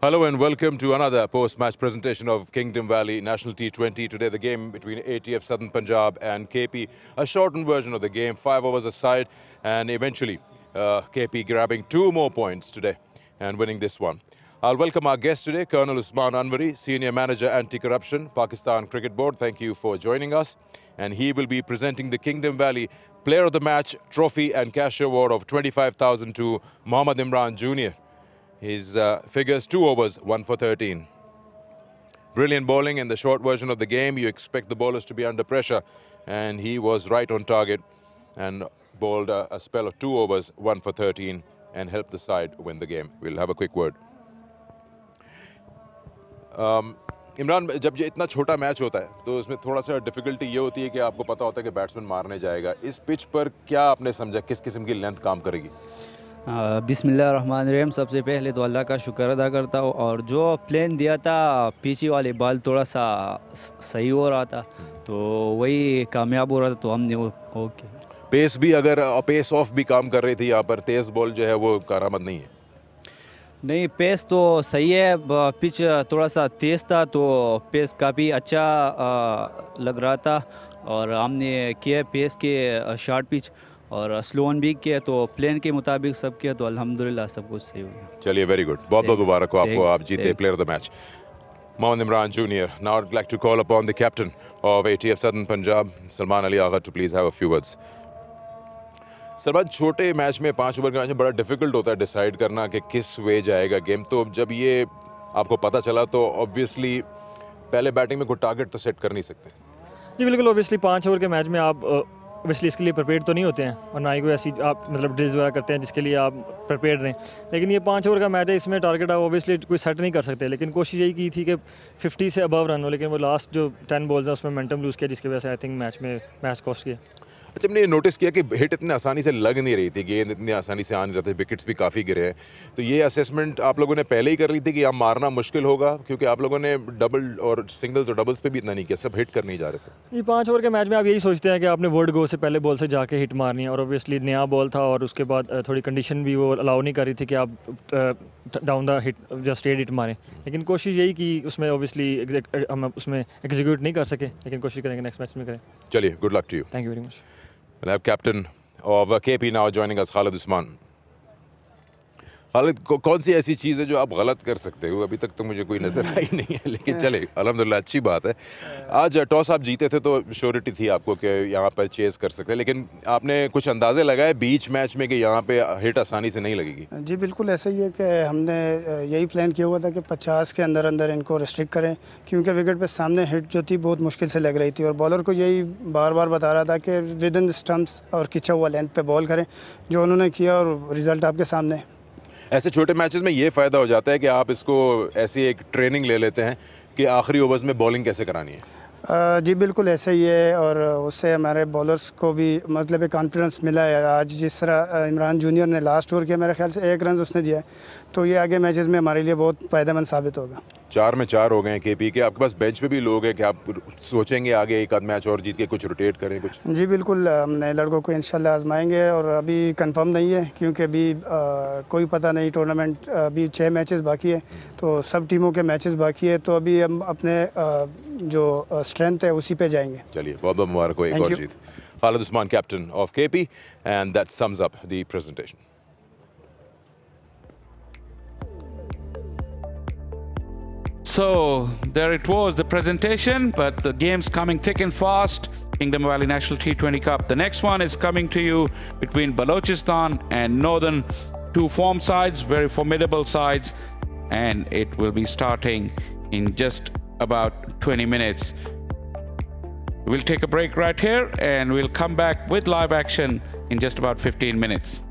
Speaker 1: Hello and welcome to another post-match presentation of Kingdom Valley National T20. Today the game between ATF Southern Punjab and KP. A shortened version of the game, 5 overs aside, and eventually KP grabbing 2 more points today and winning this one. I'll welcome our guest today, Colonel Usman Anwari, Senior Manager Anti-Corruption, Pakistan Cricket Board. Thank you for joining us. And he will be presenting the Kingdom Valley Player of the Match trophy and cash award of 25,000 to Mohammad Imran Jr. His figures 2 overs, 1 for 13. Brilliant bowling in the short version of the game. You expect the bowlers to be under pressure, and he was right on target and bowled a spell of 2 overs, 1 for 13, and helped the side win the game. We'll have a quick word. Imran, जब ये इतना छोटा match होता है तो उसमें थोड़ा सा डिफिकल्टी ये होती है कि आपको पता होता है कि बैट्समैन मारने जाएगा. इस पिच पर क्या आपने समझा, किस किस्म की लेंथ काम करेगी?
Speaker 10: बिस्मिल्लाहिर्रहमानिर्रहीम. सबसे पहले तो अल्लाह का शुक्र अदा करता हूँ, और जो प्लेन दिया था पीछे वाले बॉल थोड़ा सा सही हो रहा था तो वही कामयाब हो रहा था, तो हमने ओके.
Speaker 1: पेस भी अगर पेस ऑफ भी काम कर रही थी यहाँ पर, तेज़ बॉल जो है वो कारामद नहीं है.
Speaker 10: नहीं, पेस तो सही है, पिच थोड़ा सा तेज़ था तो पेस काफ़ी अच्छा लग रहा था, और हमने किया पेस के शॉर्ट पिच और स्लो ऑन भी किया, तो प्लान के मुताबिक सब किया, तो अल्हम्दुलिल्लाह सब कुछ सही हो गया.
Speaker 1: चलिए, वेरी गुड. बहुत बहुत मुबारक हो आपको, आप जीते player of the match. Mohammad Imran Jr. Now I'd like to call upon the captain of ATF Southern Punjab, Salman Ali Agha, to please have a few words. Salman, छोटे मैच में 5 over के match में बड़ा difficult होता है decide करना कि किस वे जाएगा गेम. तो जब ये आपको पता चला तो ऑब्वियसली पहले बैटिंग में कोई टारगेट तो सेट कर नहीं सकते.
Speaker 7: जी बिल्कुल, ऑब्वियसली 5 ओवर के मैच में आप ऑब्वियसली इसके लिए प्रिपेयर्ड तो नहीं होते हैं, और ना ही कोई ऐसी आप मतलब ड्रिल्स वगैरह करते हैं जिसके लिए आप प्रिपेयर्ड रहें. लेकिन ये 5 ओवर का मैच है, इसमें टारगेट आप ऑब्वियसली कोई सेट नहीं कर सकते. लेकिन कोशिश यही की थी कि 50 से अबव रन हो, लेकिन वो लास्ट जो 10 बॉल्स हैं उसमें मोमेंटम लूज़ किया, जिसकी वजह से आई थिंक मैच कॉस्ट किया.
Speaker 1: अच्छा, हमने नोटिस किया कि हिट इतनी आसानी से लग नहीं रही थी, गेंद इतनी आसानी से आ नहीं रहे थे, विकेट्स भी काफ़ी गिरे हैं. तो ये असेसमेंट आप लोगों ने पहले ही कर ली थी कि यहाँ मारना मुश्किल होगा, क्योंकि आप लोगों ने डबल और सिंगल्स और डबल्स पे भी इतना नहीं किया, सब हिट करने ही जा रहे थे.
Speaker 7: ये 5 ओवर के मैच में आप यही सोचते हैं कि आपने वर्ड गो से पहले बॉल से जाके हिट मारनी है, और ऑब्वियसली नया बॉल था और उसके बाद थोड़ी कंडीशन भी वो अलाउ नहीं कर रही थी कि आप down the hit just straight hit मारें. लेकिन कोशिश यही की, उसमें ऑब्वियसली हम उसमें एग्जीक्यूट नहीं कर सके, लेकिन कोशिश करेंगे नेक्स्ट मैच में करें.
Speaker 1: चलिए, good luck to you.
Speaker 7: Thank you very much.
Speaker 1: We'll have captain of KP now joining us, Khalid Usman. Khalid, कौन सी ऐसी चीज़ है जो आप गलत कर सकते हो? अभी तक तो मुझे कोई नज़र आई नहीं है, लेकिन चले अल्हम्दुलिल्लाह, अच्छी बात है. आज टॉस आप जीते थे तो श्योरिटी थी आपको कि यहाँ पर चेस कर सकते हैं, लेकिन आपने कुछ अंदाजे लगाए बीच मैच में कि यहाँ पे हिट आसानी से नहीं लगेगी?
Speaker 6: जी बिल्कुल ऐसा ही है कि हमने यही प्लान किया हुआ था कि 50 के अंदर अंदर इनको रिस्ट्रिक्ट करें, क्योंकि विकेट पे सामने हिट जो थी बहुत मुश्किल से लग रही थी, और बॉलर को यही बार बार बता रहा था कि विद इन स्टम्प्स और खिंचा हुआ लेंथ पे बॉल करें, जो उन्होंने किया, और रिज़ल्ट आपके सामने.
Speaker 1: ऐसे छोटे मैचेस में ये फ़ायदा हो जाता है कि आप इसको ऐसी एक ट्रेनिंग ले लेते हैं कि आखिरी ओवर्स में बॉलिंग कैसे करानी है.
Speaker 6: जी बिल्कुल ऐसा ही है, और उससे हमारे बॉलर्स को भी मतलब एक कॉन्फिडेंस मिला है. आज जिस तरह इमरान जूनियर ने लास्ट ओवर किया, मेरे ख्याल से 1 रन उसने दिया है, तो ये आगे मैचेस में हमारे लिए बहुत फ़ायदेमंद साबित होगा.
Speaker 1: 4 में 4 हो गए हैं KP के. आपके पास बेंच पे भी लोग हैं कि आप सोचेंगे आगे एक आध मैच और जीत के कुछ रोटेट करें कुछ?
Speaker 6: जी बिल्कुल, हमने लड़कों को इंशाल्लाह आजमाएंगे, और अभी कंफर्म नहीं है क्योंकि अभी कोई पता नहीं. टूर्नामेंट अभी 6 मैचेस बाकी है, तो सब टीमों के मैचेस बाकी है, तो अभी हम अपने जो स्ट्रेंथ है उसी पे जाएंगे.
Speaker 1: चलिए, बहुत बहुत मुबारक हो एक और जीत. Khalid Usman, captain of KP, and that sums up the presentation.
Speaker 5: So there it was, the presentation, but the game's coming thick and fast. Kingdom Valley National T20 Cup. The next one is coming to you between Balochistan and Northern, 2 form sides, very formidable sides, and it will be starting in just about 20 minutes. We'll take a break right here and we'll come back with live action in just about 15 minutes.